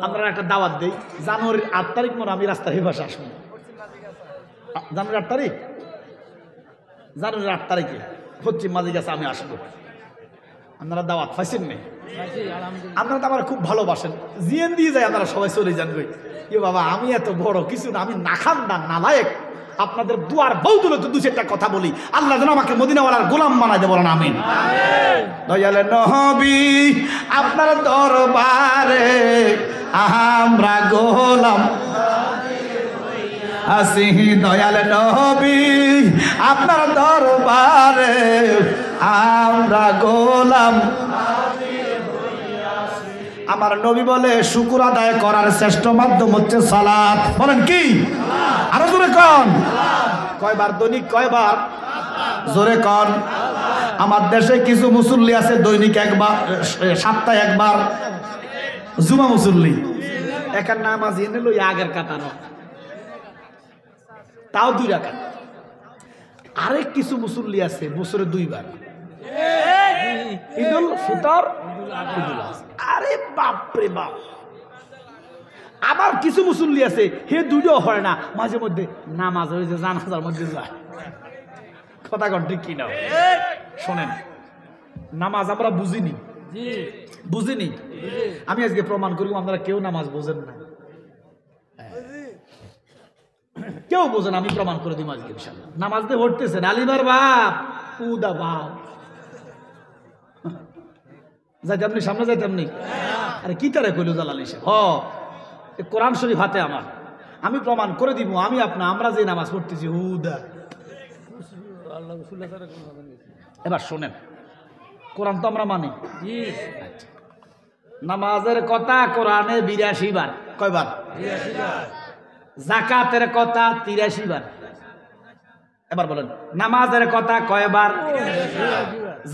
আমরা একটা দাওয়াত দিই জানুয়ারির 8 তারিখ মনে আমি রাস্তার এই পাশে আসবো। জানুয়ারির 8 তারিখ, জানুয়ারির 8 তারিখে পশ্চিম মাঝি গেছে আমি আসবো। আপনারা দাওয়াত পাইছেন নেই? আপনারা তো আমার খুব ভালোবাসেন, জিএন দিয়ে যায় আপনারা সবাই চলে যান। গই এ বাবা আমি এত বড় কিছু না, আমি নাখানদার নালায়েক, আপনাদের দুয়ার বৌদুলে তো 2-4টা কথা বলি, আল্লাহ যেন আমাকে মদিনাওয়ালার গোলাম বানায় দেয়, বলেন আমিন। দয়ালে নবী আপনার দরবারে আমরা গোলাম আসি, দয়ালে নবী আপনার দরবারে আমরা গোলাম। আমার নবী বলে শুকর আদায় করার শ্রেষ্ঠ মাধ্যম হচ্ছে সালাত। বলেন কি? আরো জোরে কন। কয়বার দৈনিক? কয়বার? জোরে কন। আমার দেশে কিছু মুসল্লি আছে দৈনিক একবার, সপ্তাহে একবার জুমা মুসল্লি, একার নামাজ এনে লই আগের কাতানো, তাও 2 রাকাত। আরেক কিছু মুসল্লি আছে বছরে 2 বার, ঈদুল ফিতর, ঈদুল আজহা। আরে বাপরে বাপ। আবার কিছু মুসল্লি আছে হে 2টাও হয় না, মাঝে মধ্যে নামাজ ওই যে জানাজার মধ্যে যায়। কথা কন ঠিক কিনা? শোনেন, নামাজ আমরা বুঝিনি, বুঝিনি। আমি আজকে প্রমাণ করি আপনারা কেউ নামাজ বোঝেন না, কেউ বোঝেন, আমি প্রমাণ করে দিব আজকে ইনশাআল্লাহ। নামাজ দিয়ে ভরতেছেন আলিমার বাপ উদা বাপ, যাইতে আপনি সামনে যাইতে আপনি। আরে কি তারে কইল জালাল হিসেব? কোরআন শরীফ হাতে আমার, আমি প্রমাণ করে দিব। আমি আমরা যে নামাজ পড়তেছি হুদা। এবার শোনেন, কোরআন তো আমরা মানি। নামাজের কথা কোরআনে 82 বার। কয়বার? 82 বার। যাকাতের কথা 83 বার। এবার বলেন নামাজের কথা কয়বার?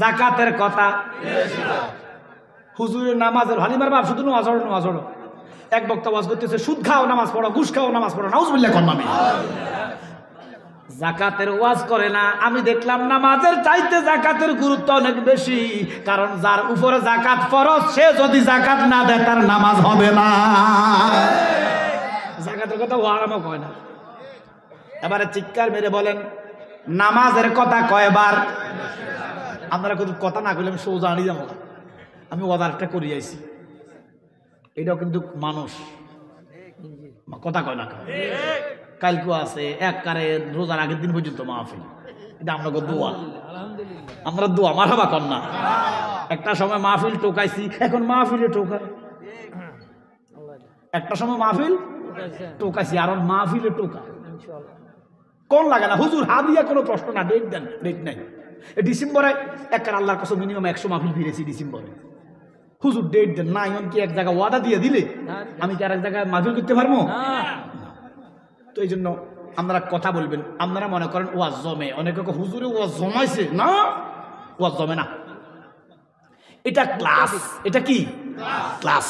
যাকাতের কথা। হুজুরের নামাজের হালিমার বাপ শুধু নামাজ পড়ো, নামাজ পড়ো। এক বক্তা ওয়াজ করতেছে সুদ খাও নামাজ পড়ো, ঘুষ খাও নামাজ পড়ো, নাউজুবিল্লাহ কোন আমি। যাকাতের ওয়াজ করে না। আমি দেখলাম নামাজের চাইতে যাকাতের গুরুত্ব অনেক বেশি, কারণ যার উপরে যাকাত ফরজ সে যদি যাকাত না দেয় তার নামাজ হবে না। যাকাতের কথা ওয়ারামও কয় না। এবারে চিৎকার মেরে বলেন নামাজের কথা কয়বার? আপনারা কিন্তু কথা না কইলে আমি সোজা আনি যাবো না। আমি ওয়াদারটা করি আইছি, এটাও কিন্তু মানুষ কথা কয় না। কালকে আছে একবারে রোজার আগের দিন পর্যন্ত মাহফিল, এটা আমরা দোয়া, আমরা দোয়া মারহাবা কর না। একটা সময় মাহফিল টোকাইছি, এখন মাহফিলে টোকায়। একটা সময় মাহফিল টোকাইছি, আর মাহফিলে টোকা কোন লাগে না। হুজুর হাদিয়া কোনো প্রশ্ন না, ডেট দেন, ডেট নাই। ডিসেম্বরে একবার আল্লাহর কাছে মিনিমাম 100 মাহফিল ফিরেছি ডিসেম্বরে। হুজুর ডেট দেন না, এমন কি এক জায়গায় ওয়াদা দিয়ে দিলে আমি কি আর এক জায়গায় মাহফিল করতে পারবো? তো এই জন্য আপনারা কথা বলবেন। আপনারা মনে করেন ওয়াজ জমে, অনেকে হুজুরে ওয়াজ জমাইছে না, ওয়াজ জমে না। এটা ক্লাস। এটা কি ক্লাস?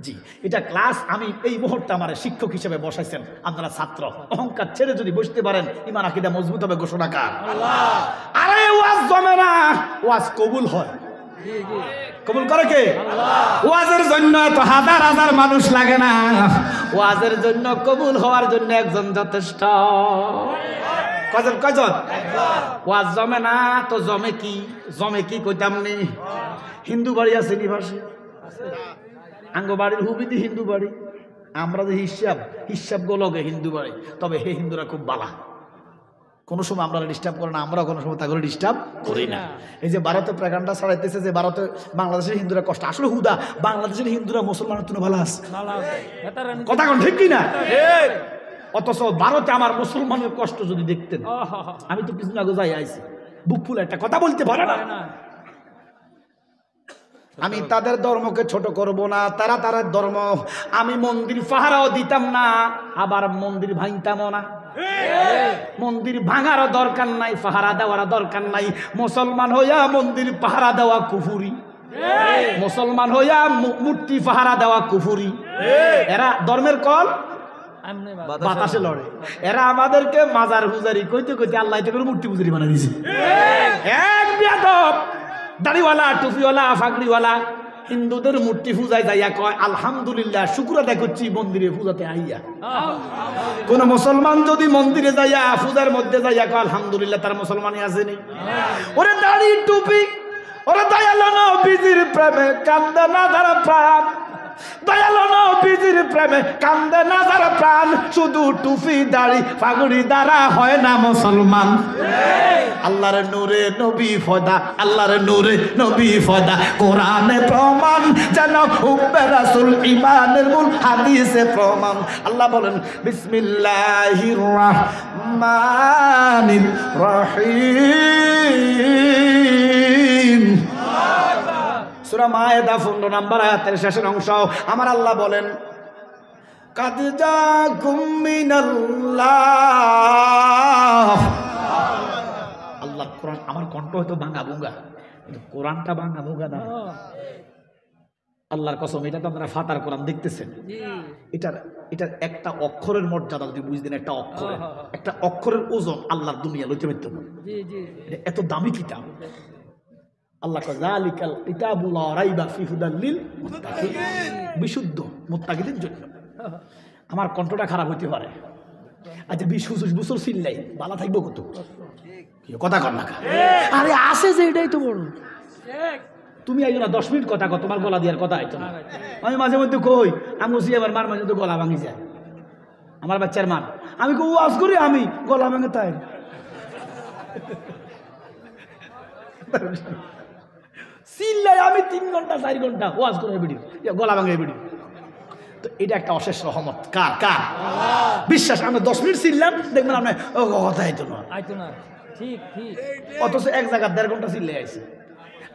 জি, এটা ক্লাস। আমি এই মুহূর্তে আমার শিক্ষক হিসেবে বসাইছেন, আপনারা ছাত্র। অহংকার ছেড়ে যদি বসতে পারেন ইমান আকীদা মজবুত হবে। ঘোষণাকার আল্লাহ। আরে ওয়াজ জমে না, ওয়াজ কবুল হয়। কবুল করে কে? ওয়াজের জন্য তো হাজার হাজার মানুষ লাগে না, ওয়াজের জন্য কবুল হওয়ার জন্য একজন যথেষ্ট। কয়জন? কয়জন? ওয়াজ জমে না তো জমে কি? জমে কি কইতাম নি? হিন্দু বাড়ি আছে নিবাসী, আঙ্গ বাড়ির হুবিদি হিন্দু বাড়ি। আমরা যে হিসাব গোলকে হিন্দু বাড়ি, তবে হে হিন্দুরা খুব বালা, কোনো সময় আমরা ডিস্টার্ব করে না, আমরা কোনো সময় তাগুলো ডিস্টার্ব করি না। এই যে ভারতে প্রেগান্ডা ছড়াইতেছে যে ভারতে বাংলাদেশের হিন্দুরা কষ্ট, আসলে হুদা বাংলাদেশের হিন্দুরা মুসলমানের তুলনায় ভালো আছে। কথা কোন ঠিক কিনা? অথচ ভারতে আমার মুসলমানের কষ্ট যদি দেখতেন, আমি তো কিছু আগে যাই আইছি, বুক ফুল একটা কথা বলতে পারে না। আমি তাদের ধর্মকে ছোট করব না, তারা তাদের ধর্ম। আমি মন্দির পাহারাও দিতাম না, আবার মন্দির ভাঙতামও না। মন্দির ভাঙারও দরকার নাই, পাহারা দেওয়ার দরকার নাই। মুসলমান হইয়া মন্দির পাহারা দেওয়া কুফুরি, মুসলমান হইয়া মূর্তি পাহারা দেওয়া কুফুরি। এরা ধর্মের কল বাতাসে লড়ে। এরা আমাদেরকে মাজার পূজারি কইতে কইতে আল্লাহ করে মূর্তি পূজারি বানিয়ে দিয়েছে। এক বেয়াদব দাড়িওয়ালা, টুপিওয়ালা, ফাগড়িওয়ালা হিন্দুদের মূর্তি পূজায় যাইয়া কয় আলহামদুলিল্লাহ, শুকর আদায় করছি মন্দিরে পূজাতে আইয়া। কোন মুসলমান যদি মন্দিরে যাইয়া পূজার মধ্যে যাইয়া কয় আলহামদুলিল্লাহ, তার মুসলমানই আসেনি। ওরে দাড়ি টুপি, ওরে দয়াল নবীজির প্রেমে কান্দে না যারা প্রাণ, দয়াল নবীজির প্রেমে কান্দে না যারা প্রাণ, শুধু টুপি দাড়ি পাগড়ি দ্বারা হয় না মুসলমান। আল্লাহর নূরে নবী ফয়দা, আল্লাহর নূরে নবী ফয়দা, কোরআনে প্রমাণ যেন হুব্বে রাসূল ঈমানের মূল, হাদিসে প্রমাণ। আল্লাহ বলেন বিসমিল্লাহির রাহমানির রহিম। সূরা মায়েদা 15 নম্বর আয়াতের শেষের অংশ আমার আল্লাহ বলেন কাদ জাকুম মিনাল্লাহ। আল্লাহ কোরআন, আমার কণ্ঠ হয়তো ভাঙা ভুঙ্গা, কিন্তু কোরআনটা ভাঙা ভুঙ্গা না। আল্লাহর কসম, এটা তো আপনারা ফাতার কোরআন দেখতেছেন, এটার একটা অক্ষরের মর্যাদা যদি বুঝতেন, একটা অক্ষরের ওজন আল্লাহর দুনিয়া লইতে পারত না। এত দামি কিতাব। আল্লাহ যালিকাল কিতাবু লা রাইবা ফিহি হুদাল লিল মুত্তাকিন, বিশুদ্ধ মুত্তাকিদের জন্য। আমার কণ্ঠটা খারাপ হইতে পারে, আচ্ছা 20-25 বছর চিল্লাই ভালো থাকবো কত, কথা কর না। আরে আসে যে এটাই তো বড়। তুমি আইও না 10 মিনিট কথা কর, তোমার গলা দিয়ার কথা আইতো না। আমি মাঝে মধ্যে কই আমি আমার মার মাঝে তো গলা ভাঙি যায়, আমার বাচ্চার মান। আমি কই ওয়াজ করি, আমি গলা ভাঙে তাই। চিল্লাই আমি 3 ঘন্টা 4 ঘন্টা ওয়াজ করে ভিডিও, গলা ভাঙে ভিডিও। তো এটা একটা অশেষ রহমত। কার কার বিশ্বাস? আমরা 10 মিনিট চিল্লাম, দেখবেন আপনি কথা আইতো না। অথচ এক জায়গা 1.5 ঘন্টা চিল্লাই আইছে।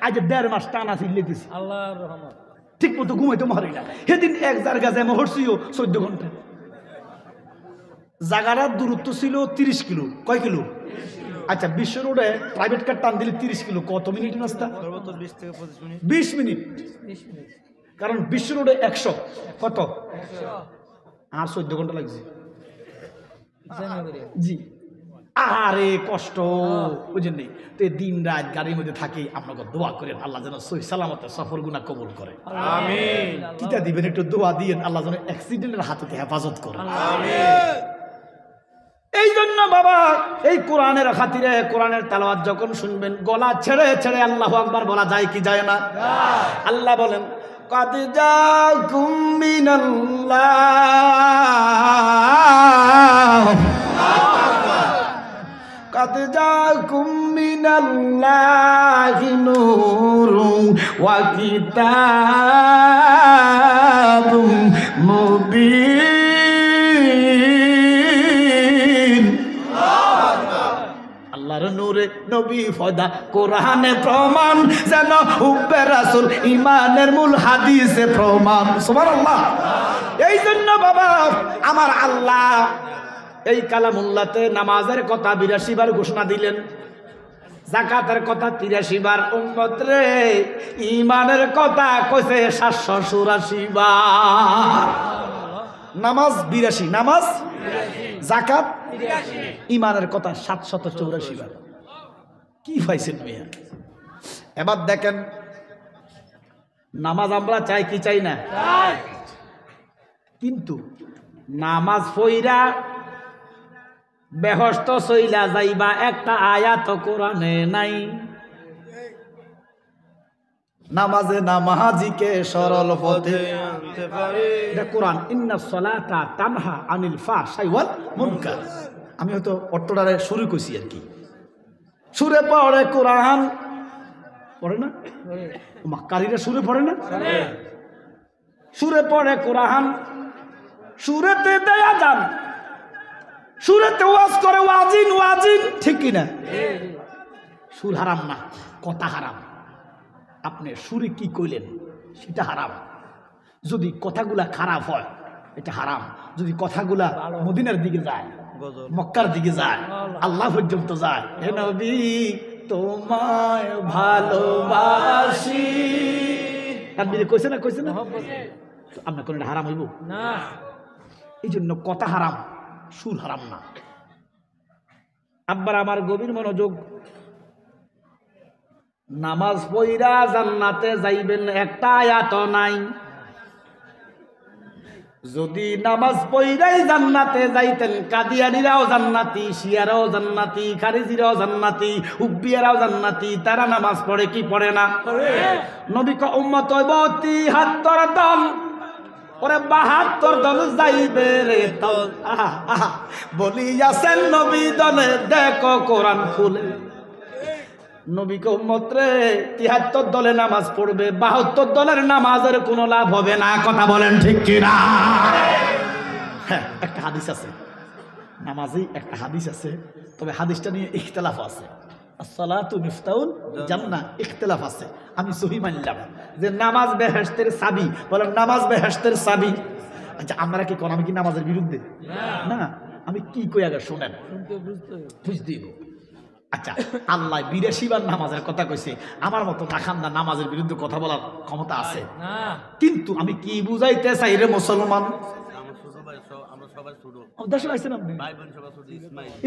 আজ 1.5 মাস টানা চিল্লাইতেছি, আল্লাহর রহমত। ঠিক মতো ঘুমাইতে পারি না। সেদিন এক জায়গা যায় হরছিও 14 ঘন্টা। জায়গাটার দূরত্ব ছিল 30 কিলো। কয় কিলো? আচ্ছা, বিশ্ব রোডে প্রাইভেট কার টান দিলে 30 কিলো, কত মিনিট রাস্তা? 20 মিনিট। কারণ বিশ্ব রোডে 100, কত? আর 14 ঘন্টা লাগছে। জি, আরে কষ্ট বুঝেন। তো দিন রাত গাড়ির মধ্যে থাকি, আপনাকে দোয়া করেন আল্লাহ যেন সহি সালামতে সফর গুনাহ কবুল করে। আমিন। কিতা দিবেন একটু দোয়া দিয়েন, আল্লাহ যেন অ্যাক্সিডেন্টের হাত থেকে হেফাজত করে। আমিন। এই জন্য বাবা, এই কোরআনের খাতিরে কোরআনের তেলাওয়াত যখন শুনবেন, গলা ছেড়ে ছেড়ে আল্লাহু আকবার বলা যায় কি যায় না? আল্লাহ বলেন কাদ জাকুম মিনাল্লাহ, কাদ জাকুম মিনাল্লাহি নূরুন ওয়া কিতাবুম মুবিন। আল্লাহর নূরে নবী ফয়দা, কোরআনে প্রমাণ যেন হুব্বে রাসূল ঈমানের মূল, হাদিসে প্রমাণ। সুবহানাল্লাহ। এই জন্য বাবা আমার আল্লাহ এই কালামুল্লাহতে নামাজের কথা 82 বার ঘোষণা দিলেন, যাকাতের কথা 83 বার, উম্মত রে ঈমানের কথা কইছে 784 বার। নামাজ 82, নামাজ, যাকাত 83, ঈমানের কথা 784 বার। কি পাইছেন মিয়া? এবার দেখেন, নামাজ আমরা চাই কি চাই না? কিন্তু নামাজ পইরা বেহস্ত সইলা যাইবা একটা আয়াত কোরআনে নাই। নামাজে নামাজিকে সরল পথে আনতে পারে, এটা কোরআন। ইন্নাস সালাতা তানহা আনিল ফাহশাই ওয়াল মুনকার। আমি হয়তো অট্টডারে শুরু কইছি আর কি। সুরে পড়ে কোরআন, পড়ে না? মাক্কারিরা সুরে পড়ে না? সুরে পড়ে কোরআন, সুরেতে দেয়া যান, সুরেতে ওয়াজ করে ওয়াজিন ওয়াজিন, ঠিক কিনা? সুর হারাম না, কথা হারাম। আপনি সুরে কি কইলেন সেটা হারাম। যদি কথাগুলা খারাপ হয় এটা হারাম। যদি কথাগুলা মদিনার দিকে যায়, মক্কার দিকে যায়, আল্লাহ পর্যন্ত যায়, হে নবী তোমায় ভালোবাসি, আপনি কইছে না? কইছে না? আপনার কোন হারাম হইব না। এই জন্য কথা হারাম, সুর হারাম না। আব্বার আমার গভীর মনোযোগ, নামাজ পড়া জান্নাতে যাইবেন একটা আয়াত নাই। যদি নামাজ পড়াই জান্নাতে যাইতেন, কাদিয়ানিরাও জান্নাতি, শিয়ারাও জান্নাতি, খারিজিরাও জান্নাতি, উব্বিয়ারাও জান্নাতি। তারা নামাজ পড়ে কি পড়ে না? নবী ক উম্মত হইব 73 দল, ওরে 72 দল যাইবে রে দল। বলিয়াছেন নবী দলে দেখো কোরআন খুলে। নবী ক উম্মত রে 73 দলে নামাজ পড়বে, 72 দলের নামাজের কোনো লাভ হবে না। কথা বলেন ঠিক কিনা? হ্যাঁ, একটা হাদিস আছে, নামাজই একটা হাদিস আছে, তবে হাদিসটা নিয়ে ইখতিলাফ আছে। আসসালাতু মিফতাহুল জান্নাহ, ইখতিলাফ আছে। আমি সহি মানলাম যে নামাজ বেহেশতের চাবি। বলেন নামাজ বেহেশতের চাবি। আচ্ছা, আমরা কি কোন, আমি কি নামাজের বিরুদ্ধে? না, আমি কি কই আগে শুনেন, বুঝতে দিব। আচ্ছা, আল্লাহ 82 বার নামাজের কথা কইছে, আমার মতো নাখান্দা নামাজের বিরুদ্ধে কথা বলার ক্ষমতা আছে? কিন্তু আমি কি বুঝাইতে চাই রে মুসলমান,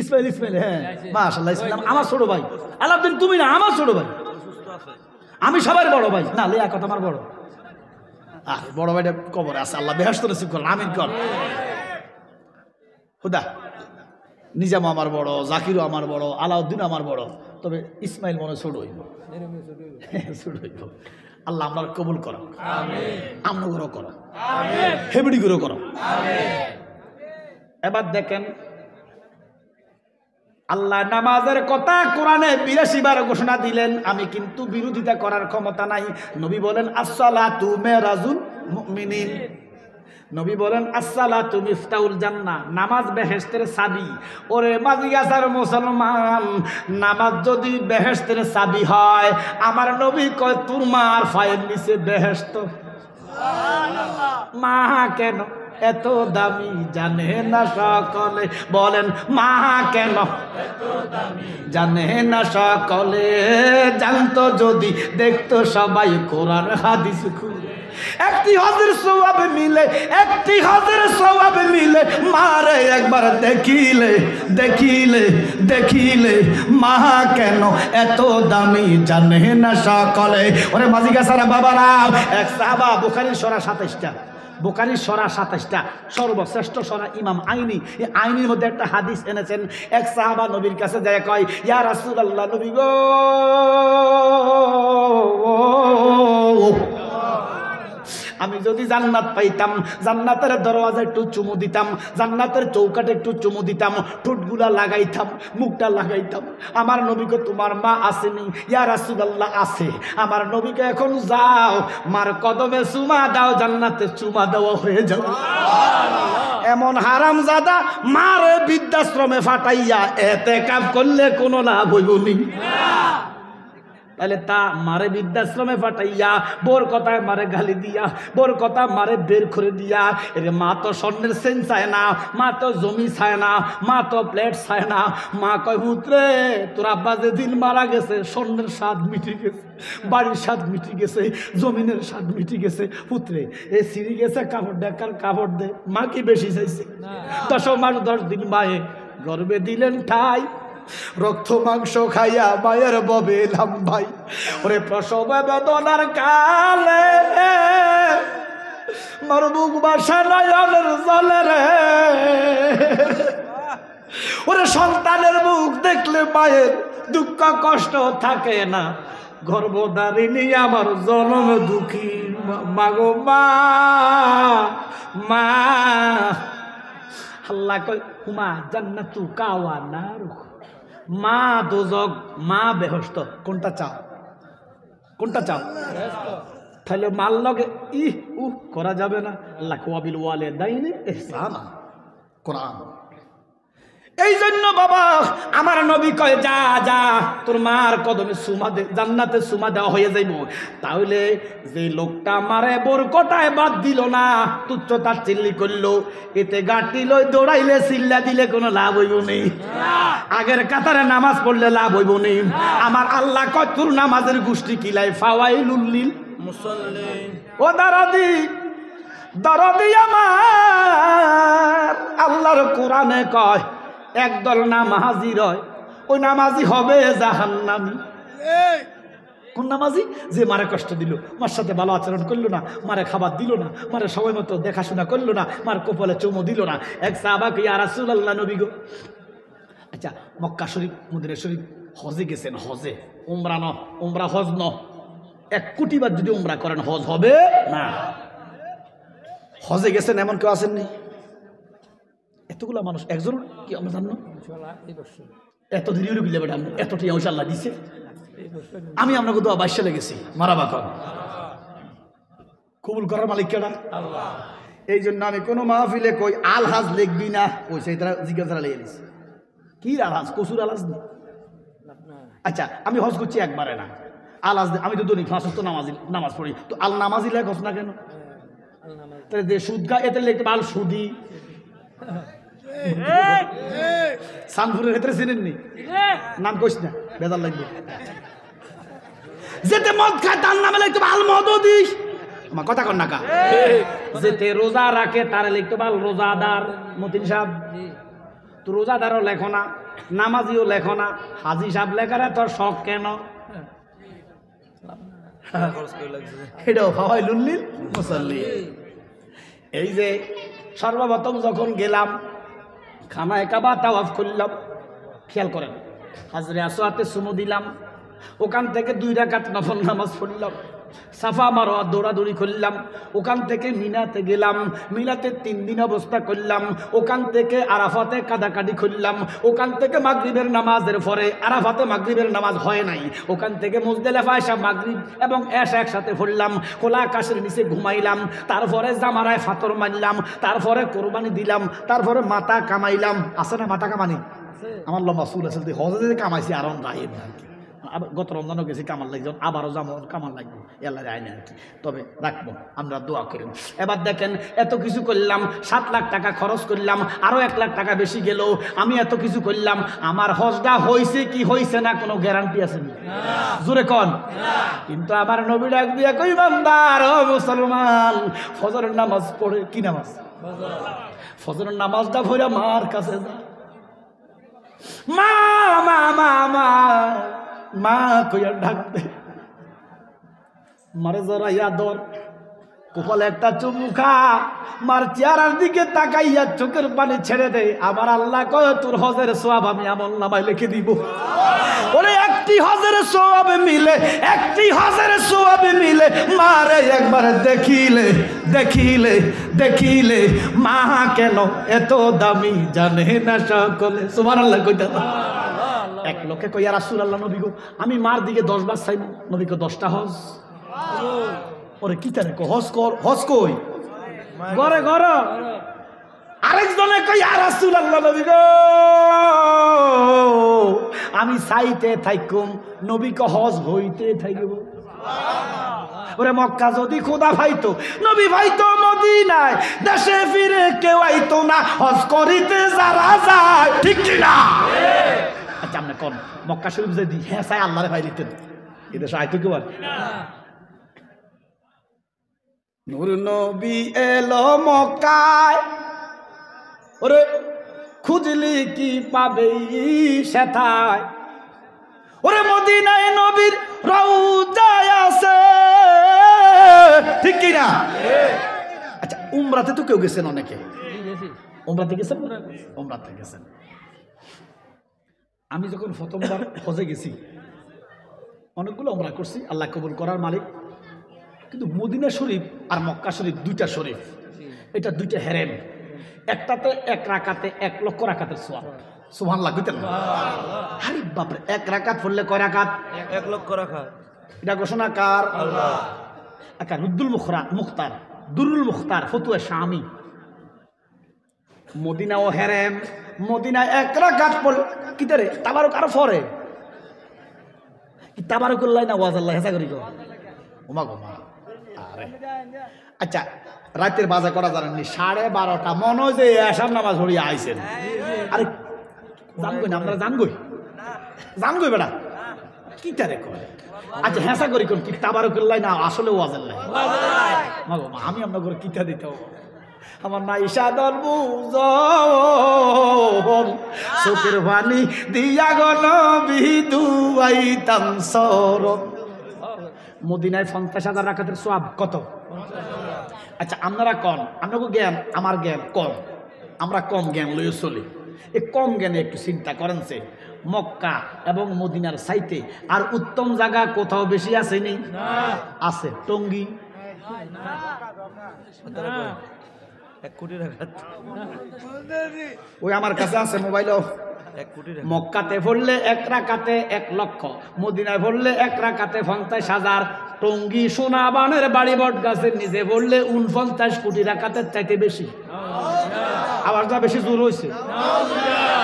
ইসমাইল, ইসমাইল, হ্যাঁ মাশাআল্লাহ, ইসমাইল আমার ছোট ভাই। আলাউদ্দিন তুমি না, আমার ছোট ভাই, আমি সবার বড় ভাই। না লেয়া কথা আমার বড়, বড় ভাইটা কবরে আছে, আল্লাহ বেহেশত নসিব করেন, আমিন কর। হুদা নিজাম আমার বড়, জাকিরও আমার বড়, আলাউদ্দিন আমার বড়, তবে ইসমাইল মনে ছোট হইব, ছোট হইব। আল্লাহ আপনার কবুল করো, আমরা গুলো করো, হেবড়ি গুলো করো। এবার দেখেন, আল্লাহ নামাজের কথা কোরআনে 82 বার ঘোষণা দিলেন, আমি কিন্তু বিরোধিতা করার ক্ষমতা নাই। নবী বলেন আসসালাতু মিরাজুল মুমিনিন, নবী বলেন আসসালাতু মিফতাহুল জান্নাহ, নামাজ বেহেশতের চাবি। ওরে মাজিয়াসার মুসলমান, নামাজ যদি বেহেশতের চাবি হয়, আমার নবী কয় তোমার পায়ের নিচে বেহেশত। সুবহানাল্লাহ। মা কেন এত দামি জানে না সকলে, বলেন মা কেন এত দামি জানে না সকলে, জানতো যদি দেখতো সবাই কোরআন হাদিস খুলে। একটি হজের সওয়াব মিলে, একটি হজের সওয়াব মিলে, মারে একবার দেখিলে, দেখিলে, দেখিলে, মা কেন এত দামি জানে না সকলে। ওরে মাজিকা সারা বাবারা, এক সাহাবা, বুখারীর সূরা 27টা, বুখারীর সূরা 27টা, সর্বশ্রেষ্ঠ সূরা ইমাম আইনি। এই আইনির মধ্যে একটা হাদিস এনেছেন। এক সাহাবা নবীর কাছে যায়, কয় ইয়া রাসূলুল্লাহ, নবী গো, আমি যদি জান্নাত পাইতাম, জান্নাতের দরওয়াজা একটু চুমু দিতাম, জান্নাতের চৌকাটে একটু চুমু দিতাম, ঠোঁটগুলা লাগাইতাম, মুখটা লাগাইতাম। আমার নবীকে তোমার মা আসেনি? ইয়া রাসূলুল্লাহ আছে। আমার নবীকে এখন যাও, মার কদমে চুমা দাও, জান্নাতে চুমা দেওয়া হয়ে যাও। এমন হারামজাদা মারে বৃদ্ধাশ্রমে ফাটাইয়া এতেকাফ করলে কোনো লাভ হইব নি? তাহলে তা মারে বৃদ্ধাশ্রমে পাঠাইয়া, বোর কথায় মারে গালি দিয়া, বোর কথা মারে বের করে দিয়া, এরে মা তো স্বর্ণের সেন চায় না, মা তো জমি চায় না, মা তো প্লেট চায় না। মা কয় পুত্রে, তোর আব্বা যেদিন মারা গেছে স্বর্ণের স্বাদ মিটে গেছে, বাড়ির স্বাদ মিটে গেছে, জমিনের স্বাদ মিটে গেছে। পুত্রে এ সিঁড়ি গেছে, কাপড় দেখার কাপড় দে। মা কি বেশি চাইছে? 10 মাস 10 দিন মায়ে গর্বে দিলেন ঠাই, রক্ত মাংস খাইয়া মায়ের ববে এলাম ভাই। ওরে প্রসব বেদনার কালে মার বুক বাসা নয়নের জলে রে, ওরে সন্তানের মুখ দেখলে মায়ের দুঃখ কষ্ট থাকে না। গর্ভধারিণী আমার জনম দুঃখী মাগো মা, মা। আল্লাহ কয় হুমা জান্নাতু কাওয়া নারু, মা দোজক, মা বেহস্ত। কোনটা চাও? কোনটা চাও? তাহলে মাল লগে করা যাবে না। আল্লাহ ওয়াবিল ওয়ালিদাইনি ইহসানা, কোরআন। এই জন্য বাবা আমার নবী কয় যা যা, তোর মার কদমে সুমা দে, জান্নাতে সুমা দেওয়া হয়ে যাইব। তাহলে যে লোকটা মারে বোরকটায় বাদ দিল না, তুচ্ছ তাচ্ছিল্য করলো, এতে গাঁটি লই দৌড়াইলে চিল্লা দিলে কোনো লাভ হইব নেই। আগের কাতারে নামাজ পড়লে লাভ হইব নেই। আমার আল্লাহ কয় তোর নামাজের গোষ্ঠী কিলাই ফাওয়াইলুল লিল মুসাল্লিন। ও দারাদি, দারাদি আমার আল্লাহর কোরআনে কয় একদল নামাজি রয়, ওই নামাজি হবে জাহান্নামী। কোন নামাজি? যে মারে কষ্ট দিল, মার সাথে ভালো আচরণ করলো না, মারে খাবার দিল না, মারে সময় মতো দেখাশোনা করলো না, মার কপালে চুমু দিল না। এক সাহাবাকে ইয়া রাসূলুল্লাহ নবী গো, আচ্ছা মক্কা শরীফ মদিনা শরীফ হজে গেছেন, হজে উমরা ন, উমরা হজ ন, 1 কোটি বার যদি উমরা করেন হজ হবে না। হজে গেছেন এমন কেউ আসেননি? এতগুলা মানুষ একজন কি আমরা জানো? এত দেরি গেলে বেটা এতটি ইনশাআল্লাহ দিছে। আমি আপনাকে দোয়া 22 সালে গেছি, মারাবা কর, কবুল করার মালিক কেডা? আল্লাহ। এই জন্য আমি কোনো মাহফিলে কই আলহাজ লিখবি না, ওই সেই তারা জিজ্ঞাসা লেগে গেছি কি আলহাজ, কসুর আলহাজ না। আচ্ছা আমি হজ করছি একবারে না, আলহাজ আমি তো দৈনিক 5 ওয়াক্ত নামাজ পড়ি, তো আল নামাজি লেখস না কেন? তাহলে যে সুদ খা এতে লিখতে আল সুদি। সানপুরের ক্ষেত্রে চিনেননি? নাম কইস না, বেজার লাগবে। যেতে মদ খায় তার নামে লিখতে আল মদদি। আমার কথা কর না কা। যেতে রোজা রাখে তারে লিখতে আল রোজাদার। মতিন সাহেব তো রোজাদারও লেখো না, নামাজিও লেখো না, হাজি সাহেব লেখারে তোর শখ কেন? এটাও ভাবাই লুল্লিল মুসাল্লি। এই যে সর্বপ্রথম যখন গেলাম খানায় কাবা তাওয়াফ করলাম, খেয়াল করেন হাজরে আসওয়াতে চুমু দিলাম, ওখান থেকে 2 রাকাত নফল নামাজ পড়লাম, সাফা মারোয়া দৌড়াদৌড়ি করলাম, ওখান থেকে মিনাতে গেলাম, মিনাতে 3 দিন অবস্থা করলাম, ওখান থেকে আরাফাতে কাদাকাটি করলাম, ওখান থেকে মাগরিবের নামাজের পরে আরাফাতে মাগরিবের নামাজ হয় নাই, ওখান থেকে মুজদালিফা এসে মাগরিব এবং এশা একসাথে পড়লাম, খোলা আকাশের নিচে ঘুমাইলাম, তারপরে জামারায় ফাতর মারলাম, তারপরে কোরবানি দিলাম, তারপরে মাথা কামাইলাম। আছে না মাথা কামানি? আমার লম্বা চুল আছে, হজে কামাইছি আর গায়েব না আর কি। গত রমজানও গেছি কামাল লাগছে, আবারও যাবো কামাল লাগবে, এলার আইনে আর কি। তবে রাখবো, আমরা দোয়া করি। এবার দেখেন এত কিছু করলাম, 7 লাখ টাকা খরচ করলাম, আরো 1 লাখ টাকা বেশি গেল, আমি এত কিছু করলাম, আমার হজটা হয়েছে কি হয়েছে না কোনো গ্যারান্টি আছে না? জোরে কন। কিন্তু আমার নবী ডাক দিয়া কই বান্দার ও মুসলমান, ফজরের নামাজ পড়ে, কি নামাজ? ফজরের নামাজটা ভরে মার কাছে যা, মা মা মা মা মা কইয়া ডাকবে, মারে জরা ইয়াদর কপালে একটা চুমু খা, মার চেহারার দিকে তাকাইয়া চোখের পানি ছেড়ে দে। আমার আল্লাহ কয় তোর হজের সওয়াব আমি আমল নামায় লিখে দিব। ওরে একটি হজের সওয়াবে মিলে, একটি হজের সওয়াবে মিলে মারে একবার দেখিলে দেখিলে দেখিলে, মা কেন এত দামি জানে না সকলে। সুবহানাল্লাহ কইতা। এক লোকে কই ইয়া রাসূলুল্লাহ নবী গো, আমি মার দিকে 10 বার চাইব। নবী কো 10টা হজ। ওরে কি তারে কো হজ কর, হজ কই ঘরে ঘর। আরেকজনে কই ইয়া রাসূলুল্লাহ নবী গো, আমি চাইতে থাইকুম, নবী কো হজ হইতে থাইব। ওরে মক্কা যদি খোদা ভাইতো, নবী ভাইতো মদিনায়, দেশে ফিরে কেউ আইতো না, হজ করিতে যারা যায়, ঠিক কি না? আচ্ছা আমরা কোন মক্কা শরীফ যদি হ্যাঁ চাই আল্লাহরে ভাই দিতেন, এদেশে আইতো কেউ আর? নূর নবী এলো মক্কায়, ওরে খুঁজলি কি পাবে সেথায়, ওরে মদিনায় নবীর রওজায় আছে, ঠিক কি না? আচ্ছা উমরাতে তো কেউ গেছেন, অনেকে উমরাতে গেছেন, উমরাতে গেছেন। আমি যখন প্রথমবার হজে গেছি অনেকগুলো উমরা করছি, আল্লাহ কবুল করার মালিক। কিন্তু মদিনা শরীফ আর মক্কা শরীফ 2টা শরীফ, এটা 2টা হেরেম, একটাতে 1 রাকাতে 1 লক্ষ রাকাতের সওয়াব। সুবহানাল্লাহ কইতেন না? আরে বাপ রে, 1 রাকাত পড়লে কয় রাকাত? 1 লক্ষ রাকাত। এটা ঘোষণা কার? আল্লাহ। আচ্ছা রুদ্দুল মুখতার, দুরুল মুখতার, ফতুয়া শামী। মদিনা ও হেরেম, মদিনা 1 রাকাত পড়লে কিতারে তাবারুক আর পরে তাবারুকুল্লাহ না ওয়াজাল্লাহ হেসা করি গো ওমা গো মা। আরে আচ্ছা রাতের বাজা করা জানেননি, 12:30 মনে হয় যে এশার নামাজ পড়িয়া আইছেন। আরে জানগই না, আমরা জানগই জানগই বেড়া কি তারে কয়। আচ্ছা হেসা করি কোন কি তাবারুকুল্লাহ না আসলে ওয়াজাল্লাহ? মা গো মা, আমি আপনার করে কিতা দিতে আমার নাই সাদর বুঝন, চোখের পানি দিয়া গো নবী দুয়াইতাম শরণ। মদিনায় 50,000 রাকাতের সওয়াব কত? আচ্ছা আপনারা কন, আপনাকে জ্ঞান আমার জ্ঞান কম, আমরা কম জ্ঞান লইয়ে চলি। এই কম জ্ঞানে একটু চিন্তা করেন যে মক্কা এবং মদিনার সাইতে আর উত্তম জায়গা কোথাও বেশি আসেনি? আছে টঙ্গী। 1 কোটি টাকা ওই আমার কাছে আছে মোবাইলও। 1 কোটি টাকা মক্কাতে পড়লে 1 রাকাতে 1 লক্ষ, মদিনায় পড়লে 1 রাকাতে 50,000, টঙ্গী সোনাবানের বাড়ি বট গাছের নিচে পড়লে 49 কোটি রাকাতের চাইতে বেশি। আওয়াজটা বেশি জোর হয়েছে।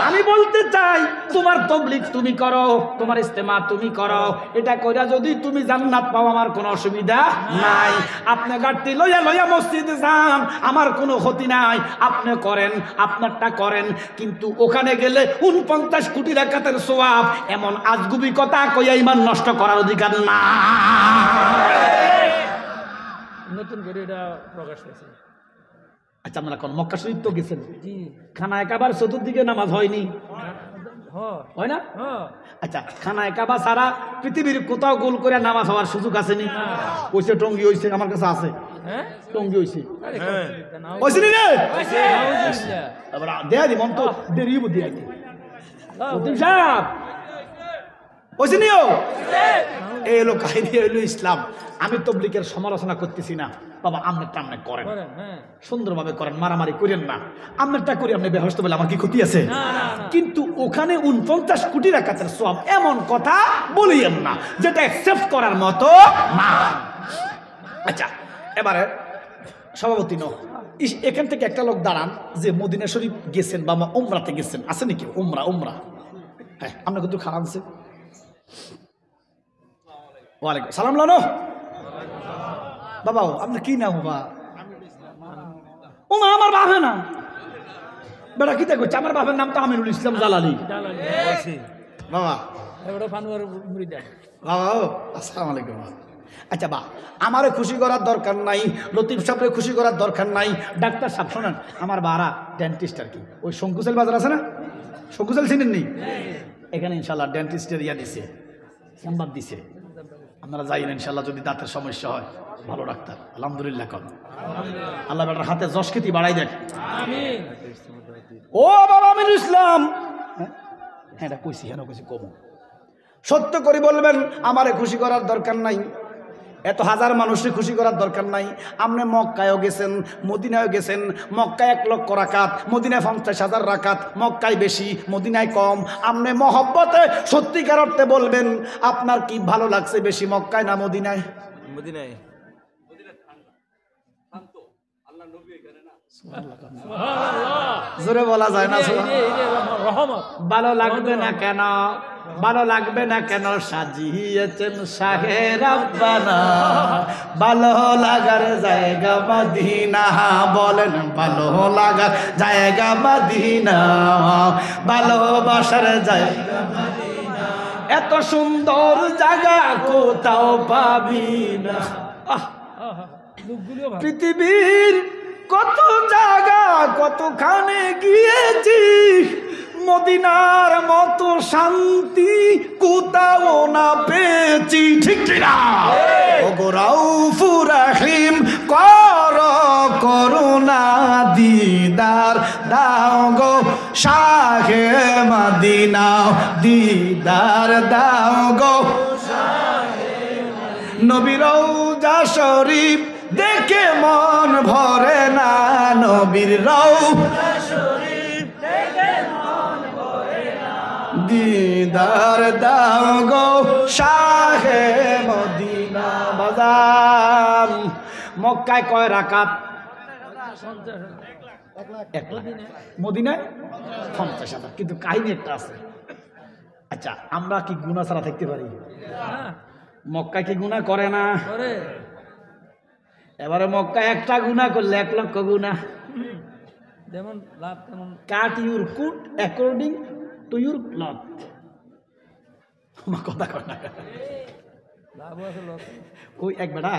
আমি বলতে চাই তোমার তবলিগ তুমি করো, তোমার ইস্তেমা তুমি করো, এটা কইরা যদি তুমি জান্নাত পাও আমার কোনো অসুবিধা নাই। আপনি গাড়ি লইয়া লইয়া মসজিদে যান, আমার কোনো ক্ষতি নাই, আপনি করেন আপনারটা করেন, কিন্তু ওখানে গেলে 49 কোটি রাকাতের সওয়াব এমন আজগুবি কথা কইয়া ঈমান নষ্ট করার অধিকার না। নতুন করে এটা প্রকাশ পেয়েছে। আচ্ছা আপনারা কোন মক্কা শরীফ তো গেছেন, জি খানায় কাবার চতুর্দিকে নামাজ হয়নি, হয় না? আচ্ছা খানায় কাবা সারা পৃথিবীর কোথাও গোল করে নামাজ হওয়ার সুযোগ আসেনি? ওইসে টঙ্গি হয়েছে, আমার কাছে আছে টঙ্গি হয়েছে, হয়েছে নি রে? এবার দেয়া দি মন তো দেরি বুদ্ধি আইতে সাহেব হয়েছে নিও। এই হলো কাহিনী, হইল ইসলাম। আমি তবলিগের সমালোচনা করতেছি না বাবা, আপনারটা আপনি করেন, সুন্দরভাবে করেন, মারামারি করেন না। আপনারটা করি আপনি বেহস্ত বলে আমার কি ক্ষতি আছে? কিন্তু ওখানে 49 কোটি রাকাতের সওয়াব এমন কথা বলিয়েন না যেটা অ্যাকসেপ্ট করার মতো না। আচ্ছা এবারে সভাপতি এখান থেকে একটা লোক দাঁড়ান যে মদিনা শরীফ গেছেন বা উমরাতে গেছেন, আছে নাকি? উমরা হ্যাঁ, আপনার কিন্তু খারাপ আছে। ওয়ালাইকুম সালাম। লানো বাবা আপনার কি নাম? বাবা ওমা আমার বাপের নাম বেটা কি করছে? আমার বাপের নাম তো আমিনুল ইসলাম জালালি। বাবা বাবা আসসালামু আলাইকুম। আচ্ছা বা আমারে খুশি করার দরকার নাই, লতিফ সাহেবরে খুশি করার দরকার নাই, ডাক্তার সাহেব শোনেন আমার বাড়া ডেন্টিস্ট আর কি, ওই শঙ্কুশাল বাজার আছে না, শঙ্কুশাল চিনেন নি? এখানে ইনশাল্লাহ ডেন্টিস্টের ইয়া দিছে, চেম্বার দিছে, আপনারা যাইন ইনশাল্লাহ। যদি দাঁতের সমস্যা হয়, ভালো ডাক্তার আলহামদুলিল্লাহ কর, আল্লাহ বেটার হাতে যশ খ্যাতি বাড়াই দেন। ও বাবা আমিনুল ইসলাম, হ্যাঁ এটা কইছি, হেন কইছি কম সত্য করে বলবেন, আমারে খুশি করার দরকার নাই, এত হাজার মানুষকে খুশি করার দরকার নাই। আপনি মক্কায়ও গেছেন, মদিনায়ও গেছেন, মক্কায় 1 লক্ষ রাকাত, মদিনায় 50,000 রাকাত, মক্কায় বেশি মদিনায় কম। আপনি মহব্বতে সত্যিকার অর্থে বলবেন আপনার কি ভালো লাগছে বেশি, মক্কায় না মদিনায়? মদিনায়। জোরে বলা যায় না? ভালো লাগবে না কেন? ভালো লাগবে না কেন? সাজিয়েছেন শাহে রাব্বানা, ভালো লাগার জায়গা মদিনা, বলেন ভালো লাগার জায়গা মদিনা, ভালোবাসার জায়গা মদিনা, এত সুন্দর জায়গা কোথাও পাবি না। পৃথিবীর কত জায়গা কতখানে গিয়েছি, মদিনার মতো শান্তি কোথাও না পেয়েছি, ঠিক কিনা? ওগো রাউফুর রহিম কর করুণা দিদার দাও গো শাহে মদিনা, দিদার দাও গো নবীর রওজা শরীফ দেখে মন ভরে না, নবীর রওজা শরীফ দেখে মন ভরে না, দিদার দাও গো শাহে মদিনা। বাজার মক্কায় কয় রাকাত? 1 লাখ, মদিনায় 50,000। কিন্তু কাহিনী একটা আছে। আচ্ছা আমরা কি গুনাহ ছাড়া থাকতে পারি? মক্কায় কি গুনাহ করে না? এবারে মক্কায় একটা গুনাহ করলে 1 লক্ষ গুনাহ, যেমন লাভ তেমন কাট ইউর কুট অ্যাকর্ডিং টু ইউর ক্লথ। আমার কথা কয় না, ওই এক বেটা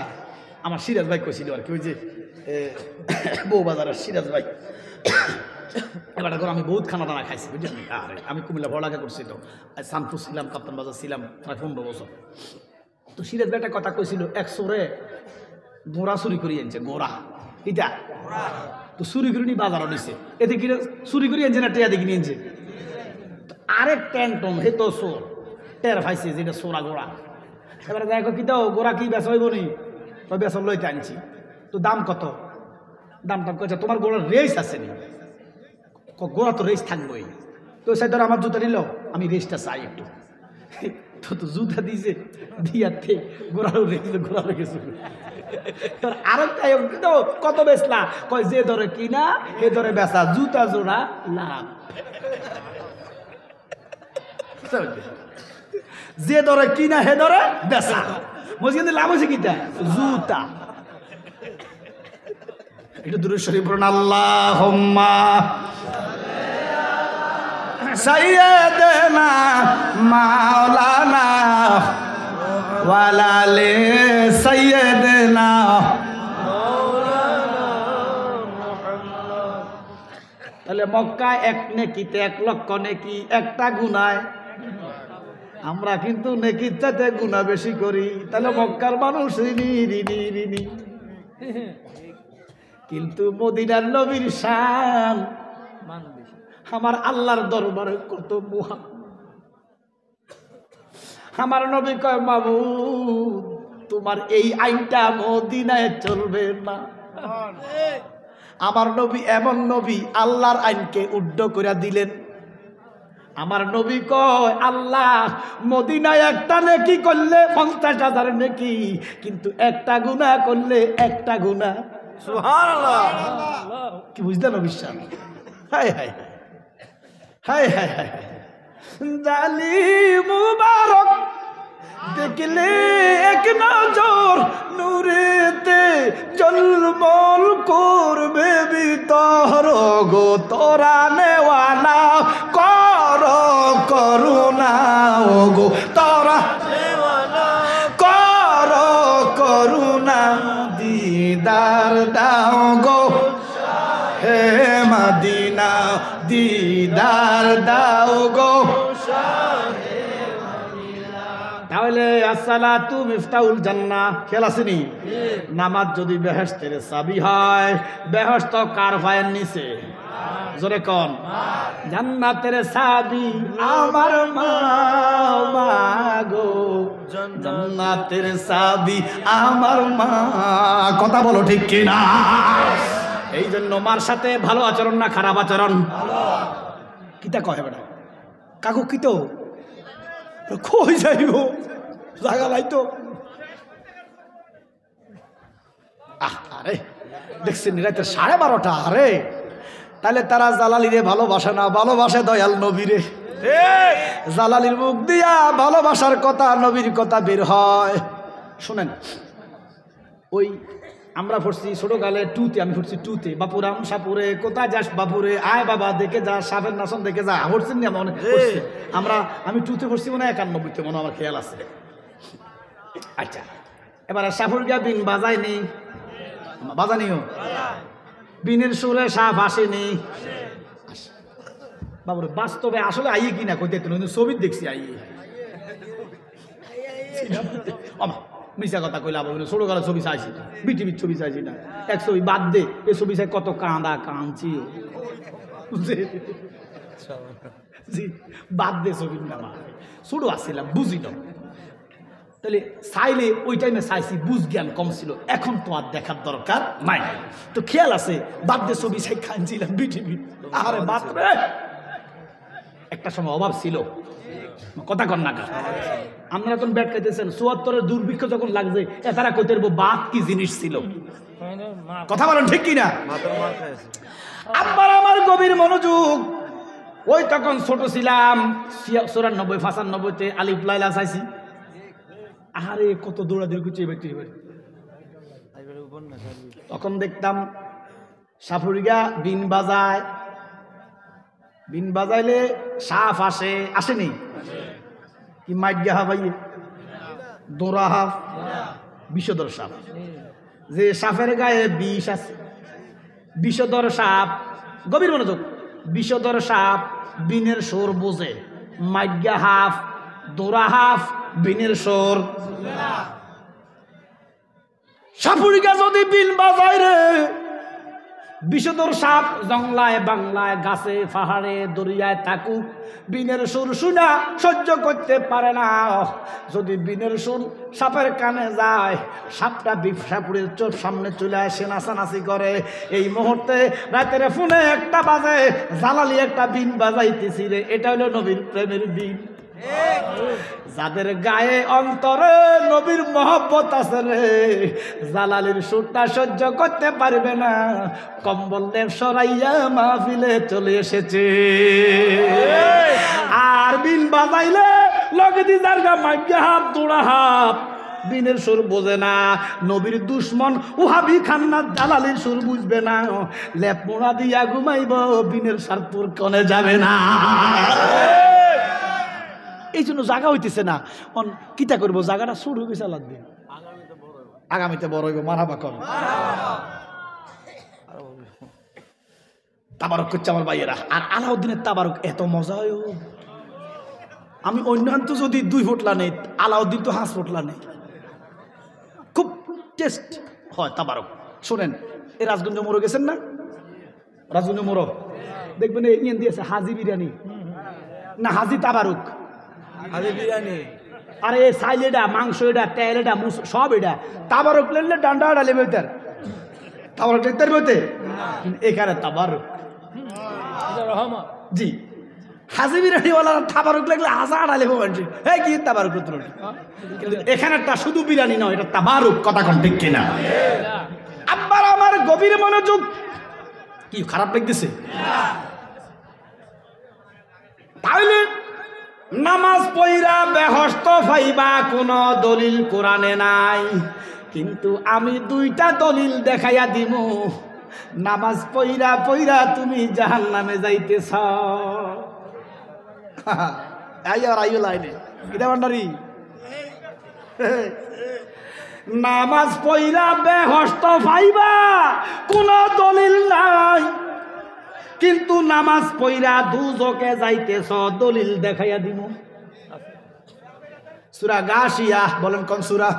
আমার সিরাজ ভাই কইছিল আর কি, ওই যে বউবাজারের সিরাজ ভাই, এবার এখন আমি বহুত খানা দানা খাইছি বুঝলেন। আরে আমি কুমিল্লা পড়ালেখা করছি তো, সানপুর ছিলাম, কাপ্তান বাজার ছিলাম প্রায় 15 বছর। তো সিরাজ ভাই একটা কথা কইছিল, এক চোরে গোড়া চুরি করি আনছে, গোড়া ইটা তো চুরি করে নি বাজারও নিছে, এতে কি চুরি করে আনছে না টেয়া দেখি নিয়েছে। আরেক ট্যাংটন হে তো চোর টের পাইছে যেটা চোরা গোড়া। এবারে দেখো কি দাও গোড়া কি বেচা হইব নি, তবে বেচন লইতে আনছি। তো দাম কত? দাম টাম কইছে তোমার গোড়ার রেস আছে নি? গোড়া তো রেস থাকবোই। তো সে ধর আমার জুতা নিল, আমি রেসটা চাই একটু। তো জুতা দিয়েছে দিয়াতে গোড়ারও রেখেছে, গোড়া রেখেছে। আরেকটা কত বেচলা? কয় যে ধরে কিনা এ ধরে বেচা, জুতা জোড়া লাভ। যে ধরে কিনা হে ধরে বেচা, বুঝি কিন্তু লাভ হয়েছে কিটা জুতা। এটা দূরে শরীফ পড়ুন, আল্লাহুম্মা সাইয়্যিদানা মাওলানা ওয়ালা আলি সাইয়্যিদিনা। তাহলে মক্কায় এক নেকিতে 1 লক্ষ নেকি, একটা গুনায়। আমরা কিন্তু নেকির চাইতে গুনাহ বেশি করি। তাহলে মক্কার মানুষ ঋণী ঋণী ঋণী, কিন্তু মদিনার নবীর শান আমার আল্লাহর দরবারে কত মহা। আমার নবী কয় মাবুদ তোমার এই আইনটা মদিনায় চলবে না। আমার নবী এমন নবী, আল্লাহর আইনকে উড্ড করে দিলেন। আমার নবী কয় আল্লাহ মদিনায় একটা নেকি করলে 50,000 নেকি, কিন্তু একটা গুনাহ করলে একটা গুনাহ। সুবহানাল্লাহ, কি বুঝলেন বিশ্বাস? হায় হায় হায় হায় হায়, জালি মুবারক দেখলে এক নজর নূরেতে জলমল করবে ভিতর গো। তোরা নেওয়ানা কর করুণা গো, তোরা কর করুণা দিদার দাও গো হে মদিনা, দিদার দাও গো। তাহলে আসসালাতু মিফতাহুল জান্নাহ খেয়াল আসেনি? নামাজ যদি বেহেশতের চাবি হয়, বেহেশত কার পায়ের নিচে? জোরে কোন? জান্নাতের চাবি আমার মা গো, জান্নাতের চাবি আমার মা। কথা বলো ঠিক কিনা? এই জন্য মার সাথে ভালো আচরণ না খারাপ আচরণ? কিতা কয় বেটা কাকু কি তো কই যাইব জায়গা লাইতো। আরে দেখছেন রাতে 12:30। আরে তাহলে তারা জালালিরে ভালোবাসে না, ভালোবাসে দয়াল নবীরে। জালালির মুখ দিয়া ভালোবাসার কথা, নবীর কথা বের হয়। শোনেন, ওই আমরা পড়ছি ছোটকালে 2তে, আমি পড়ছি 2তে, বাপুরাম সাপুরে কোথায় যাস বাপুরে, আয় বাবা দেখে যা, সাপের নাচন দেখে যা। পড়ছেন না? মনে পড়ছে আমি 2তে পড়ছি মনে হয় 91তে মনে আমার খেয়াল আছে। আচ্ছা, এবারে সাপুর গিয়া বিন বাজায়নি, বাজানিও বিনের সুরে সাপ আসেনি। বাবুরে বাস্তবে আসলে আইয়ে কিনা কইতে ছবি দেখছি আইয়ে। মিশা কথা কইলা ছোট কালে ছবি চাইছি না, বিটিভির ছবি চাইছি না, এক ছবি বাদ দে। এ ছবি চাই কত কাঁদা কাঁদছি, বাদ দে ছবির নামা। ছোট আসছিলাম বুঝি না, তাহলে চাইলে ওই টাইমে চাইছি, বুঝ জ্ঞান কম ছিল। এখন তো আর দেখার দরকার নাই, তো খেয়াল আছে বাদ দে ছবি চাই কাঁদছিলাম বিটিভি। আরে বাদ রে, একটা সময় অভাব ছিল, কথা কন না। আপনারা যখন ব্যাট খাইতেছেন 74-এর দুর্ভিক্ষ যখন লাগছে, তারা কইতে পারবো বাদ কি জিনিস ছিল। কথা বলেন ঠিক কিনা? আব্বার আমার গভীর মনোযোগ। ওই তখন ছোট ছিলাম, 94-95-তে আলিফ লাইলা চাইছি। আরে কত দৌড়াদৌড়ি করছে ব্যক্তি। তখন দেখতাম সাপুরিগা বিন বাজায়, বিন বাজাইলে সাপ আসে, আসেনি? কি মাইট গা হাবাইয়ে দোরা হাফ বিষধর সাপ, যে সাপের গায়ে বিষ আছে, বিষধর সাপ। গভীর মনোযোগ, বিষধর সাপ বিনের সুর বোঝে। মাইট গা হাফ, দোরা হাফ, বিনের সুর। সাপুরিকা যদি বিন বাজায় রে, বিষধর সাপ জংলায় বাংলায় গাছে পাহাড়ে দরিয়ায় থাকুক, বিনের সুর শুনা সহ্য করতে পারে না। যদি বিনের সুর সাপের কানে যায়, সাপটা সাপুরের চোখ সামনে চলে আসে, নাচানাচি করে। এই মুহূর্তে রাতের ফোনে একটা বাজে, জালালি একটা বিন বাজাইতেছি রে, এটা হলো নবীর প্রেমের বিন। যাদের গায়ে অন্তরে নবীর মহব্বত আছে রে, জালালির সুরটা সহ্য করতে পারবে না, কম্বল লেপ সরাইয়া মাহফিলে চলে এসেছে। আর বিন বাজাইলে লগে দি জারগা মাইগা হাত দোড়া হাত, বিনের সুর বোঝে না। নবীর দুশ্মন ওহাবি খান্না জালালির সুর বুঝবে না, লেপ মোড়া দিয়া ঘুমাইব, বিনের সারপুর কনে যাবে না। এই জন্য জায়গা হইতেছে না। কিতা করবো, জায়গাটা শুরু হয়ে গেছে লাগবে, আগামীতে বড় হইব। মারহাবা কর, তাবারক করছে আমার ভাইয়েরা। আর আলাউদ্দিনের তাবারক এত মজা হয়, আমি অন্যান্য যদি 2 ফুটলা নেই, আলাউদ্দিন তো 5 ফুটলা নেই, খুব টেস্ট হয় তাবারক। শোনেন, এই রাজগঞ্জ মোড়ো গেছেন না? রাজগঞ্জ মোড়ো দেখবেন ইয়েন দিয়েছে হাজি বিরিয়ানি না হাজি তাবারক, হাজি বিরিয়ানি। আরে সাইল এটা, মাংস এটা, তেল এটা, সব এটা। তাবারক লেনলে ডান্ডা ডালে বেতার, তাবারক লেতার বেতে এখানে তাবারক। জি, হাজি বিরিয়ানিওয়ালা তাবারক লাগলে হাজা ডালে বলছে, হ্যাঁ কি তাবারক? কিন্তু এখানেরটা শুধু বিরিয়ানি নয়, এটা তাবারক। কথা কোন ঠিক কিনা? আব্বার আমার গভীর মনোযোগ। কি খারাপ লাগতেছে? তাহলে নামাজ পইরা বেহস্ত ফাইবা কোন দলিল কোরআনে নাই, কিন্তু আমি 2টা দলিল দেখাইয়া দিমু। নামাজ পইরা পইরা তুমি জাহান্নামে যাইতেছ। আইও লাইনে এটা ভান্ডারি। নামাজ পইরা বেহস্ত ফাইবা কোন দলিল নাই, কিন্তু নামাজ পইরা দুজকে যাইতেছ, দলিল দেখাইয়া দিব। সূরা গাশিয়া, বলেন কোন সূরা?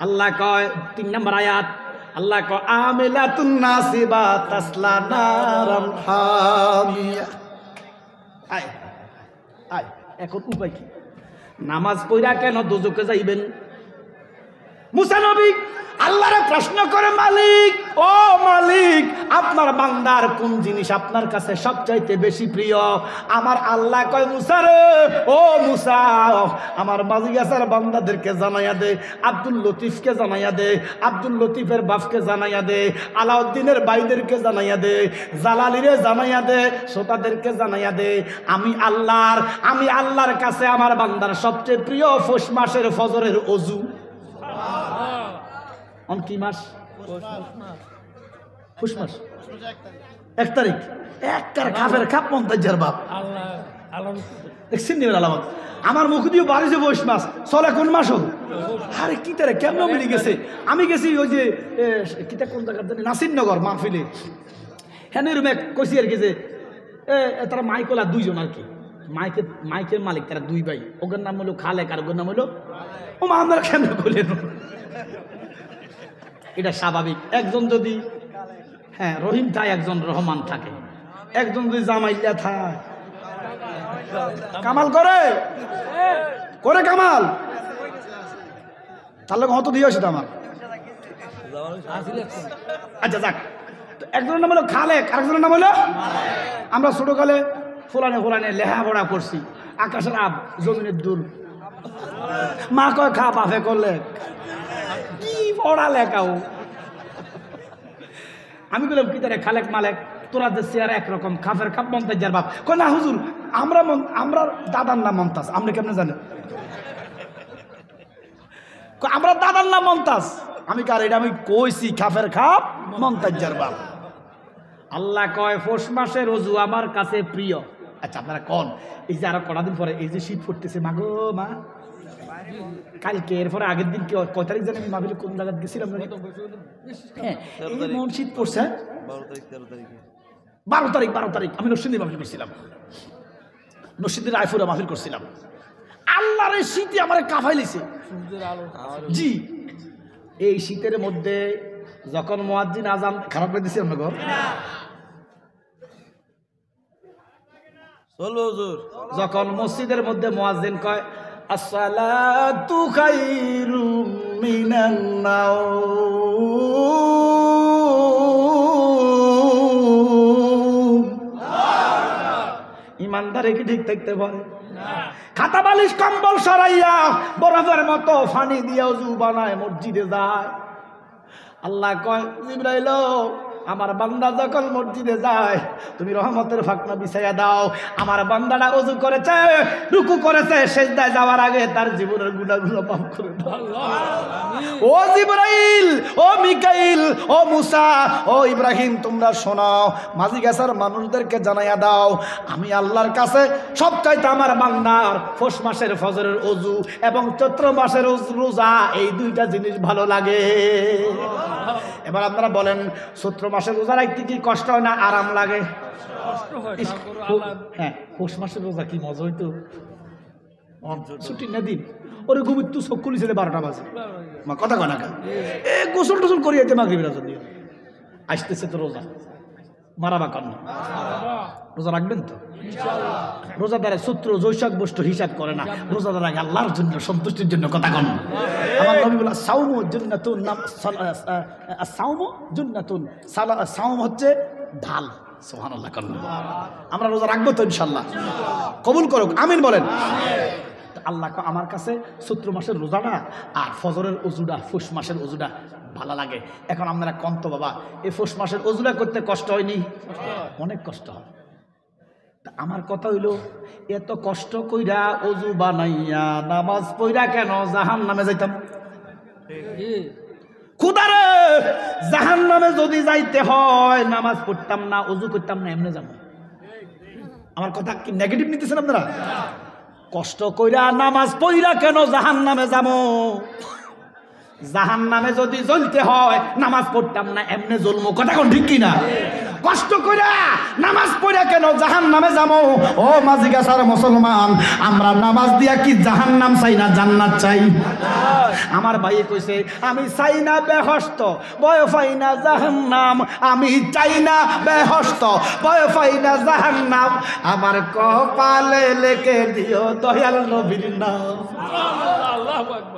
আল্লাহ কয় 3 নম্বর আয়াত, আল্লাহ কয় আমিলাতুন নাসিবা তাসলা নারাম হামিয়া। আয় এখন উপায় কি? নামাজ পইরা কেন দুজকে যাইবেন? মুসা নবী আল্লাহরে প্রশ্ন করে, মালিক ও মালিক, আপনার বান্দার কোন জিনিস আপনার কাছে সবচাইতে বেশি প্রিয়? আমার আল্লাহ কয়, মুসা রে, ও মুসা, আমার মাঝিগাছার বান্দাদেরকে জানাইয়া দে, আব্দুল লতিফকে জানাইয়া দে, আব্দুল লতিফের বাপকে জানাইয়া দে, আলাউদ্দিনের ভাইদেরকে জানাইয়া দে, জালালিরে জানাইয়া দে, শ্রোতাদেরকে জানাইয়া দে, আমি আল্লাহর কাছে আমার বান্দার সবচেয়ে প্রিয় পৌষ মাসের ফজরের অজু। কি মাস? পৌষ মাস 1 তারিখ। খাপের খাপ মন্তাজার বাপ দেখছেন নি আলামত। আমার মুখ দিয়ে বাড়িছে পৌষ মাস, চলে কোন মাস হোক? আরে কি তারে কেমন মিলে গেছে। আমি গেছি ওই যে কিতা কোন জায়গার জানি নাসিরনগর মাহফিলে, হ্যাঁ রুমে কইছি আর কি যে তারা মাইকলা 2 জন আর কি, মাইকের মালিক, তারা 2 ভাই। ওদের নাম হলো খালেক আর ওদের নাম হলো ও মা। আমরা কেমন বললেন? এটা স্বাভাবিক। একজন যদি রহিম থাকে, একজন রহমান থাকে, একজন যদি জামাইল্লা থাকে, কামাল করে কামাল, তার লোক হত দিয়েছে তো আমার। আচ্ছা যাক, একজনের নাম হলো খালেক, আরেকজনের নাম হলো। আমরা ছোটকালে ফোলানে লেখাপড়া করছি, আকাশের আব জমিনের দূর, মা কয় খা, বাপে করলে কি পড়া লেখাও। আমি বললাম কি তারে খালেক মালেক, তোরা যে চেয়ার একরকম, খাফের খাপ মন্তাজার বাপ। কয় না হুজুর, আমরা দাদার নাম মমতাজ। আপনি কেমনে জানেন? আমরা দাদার নাম মমতাজ। আমি কার এটা আমি কইছি, খাফের খাপ মমতাজার বাপ। আল্লাহ কয় পৌষ মাসের রোজু আমার কাছে প্রিয়। আচ্ছা আপনারা কোন এই যে আরো কটা দিন পরে এই যে শীত পড়তেছে, মা গো মা, কালকে এরপরে আগের দিন কয় তারিখ জানেন আমি মাহফিলে কোন জায়গায় গেছিলাম? হ্যাঁ মন শীত পড়ছে 12 তারিখ আমি নরসিংদী মাহফিল করছিলাম, নরসিংদীর রায়পুরে মাহফিল করছিলাম। আল্লাহর এই শীতে আমার কাফাইলিছে। সূর্যের আলো জি, এই শীতের মধ্যে যখন মুয়াজ্জিন আজান খারাপ করে দিছে আপনাকে, চলো হুজুর। যখন মসজিদের মধ্যে মুয়াজ্জিন কয় আসসালাতু খায়রুম মিনান নাওম, ইমানদারে কি ঠিক থাকতে পারে? খাতা বালিশ কম্বল সরাইয়া বরফের মতো ফানি দিয়ে ওযু বানায় মসজিদে যায়। আল্লাহ কয় জিবরাইল, আমার বান্দা যখন মসজিদে যায় তুমি রহমতের ফাকনা বিছাইয়া দাও। আমার বান্দাটা ওযু করেছে, রুকু করেছে, সিজদায় যাওয়ার আগে তার জীবনের গুনাহগুলো মাফ করে দাও। ও জিবরাইল, ও মিকাইল, ও মুসা, ও ইব্রাহিম, তোমরা শোনো, মাঝি গাছার মানুষদেরকে জানাইয়া দাও আমি আল্লাহর কাছে সবচাইতে আমার বান্দার পৌষ মাসের ফজরের ওযু এবং চৈত্র মাসের রোজা, এই দুইটা জিনিস ভালো লাগে। এবার আপনারা বলেন, চৈত্র মাসের রোজা রাখতে কি কষ্ট হয় না আরাম লাগে? কষ্ট হয়, তারপরে আল্লাহ হ্যাঁ, পৌষ মাসের রোজা কি মজা হইতো। ছুটি না দিন ওরে ঘুমিত তো চোখ খুলিছে 12টা বাজে, মা কথা কয় না কেন? এ গোসল টোসল করি আইতে মাগরিবের আজান দিয়ে আসতেছে তো রোজা, মারাবা কান্না। রোজা রাখবেন তো? রোজাদারের সূত্র জৈশাখ বস্তু হিসাব করে না, রোজাদার আগে আল্লাহর জন্য সন্তুষ্টির জন্য কথা কন। আমার নবী বলে সাওমু জান্নাতুন, সাওমু জান্নাতুন, সাওম হচ্ছে ঢাল। সুবহানাল্লাহ কন। আমরা রোজা রাখবো তো ইনশাআল্লাহ, কবুল করুক, আমিন বলেন। আল্লাহ আমার কাছে চৈত্র মাসের রোজাটা আর ফজরের ওযুটা, পৌষ মাসের ওযুটা ভালো লাগে। এখন আপনারা কম তো বাবা, এই পৌষ মাসের ওযুটা করতে কষ্ট হয়নি? অনেক কষ্ট হয়। আমার কথা হইল, এত কষ্ট কইরা ওযু বানাইয়া নামাজ পড়া কেন জাহান্নামে যাইতাম? খুদারে, জাহান্নামে যদি যাইতে হয় নামাজ পড়তাম না, ওযু করতাম না, এমনি যাবো। আমার কথা কি নেগেটিভ নিতেছেন আপনারা? কষ্ট কইরা নামাজ পড়া কেন জাহান্নামে যাবো? জাহান্নামে যদি জ্বলতে হয় নামাজ পড়তাম না, এমনি জ্বলমো। কথা কোন ঠিক কিনা? কষ্ট কইরা নামাজ পড়া কেন জাহান্নামে যাবো? ও মাঝি গাছার মুসলমান, আমরা নামাজ দিয়া কি জাহান্নাম চাই না জান্নাত চাই? আমার ভাই কইছে আমি চাই না বেহস্ত, ভয় পাই না জাহান্নাম। আমি চাই না বেহস্ত, ভয় পাই না জাহান্নাম। আমার কপালে লিখে দিও দয়াল নবীর নাম।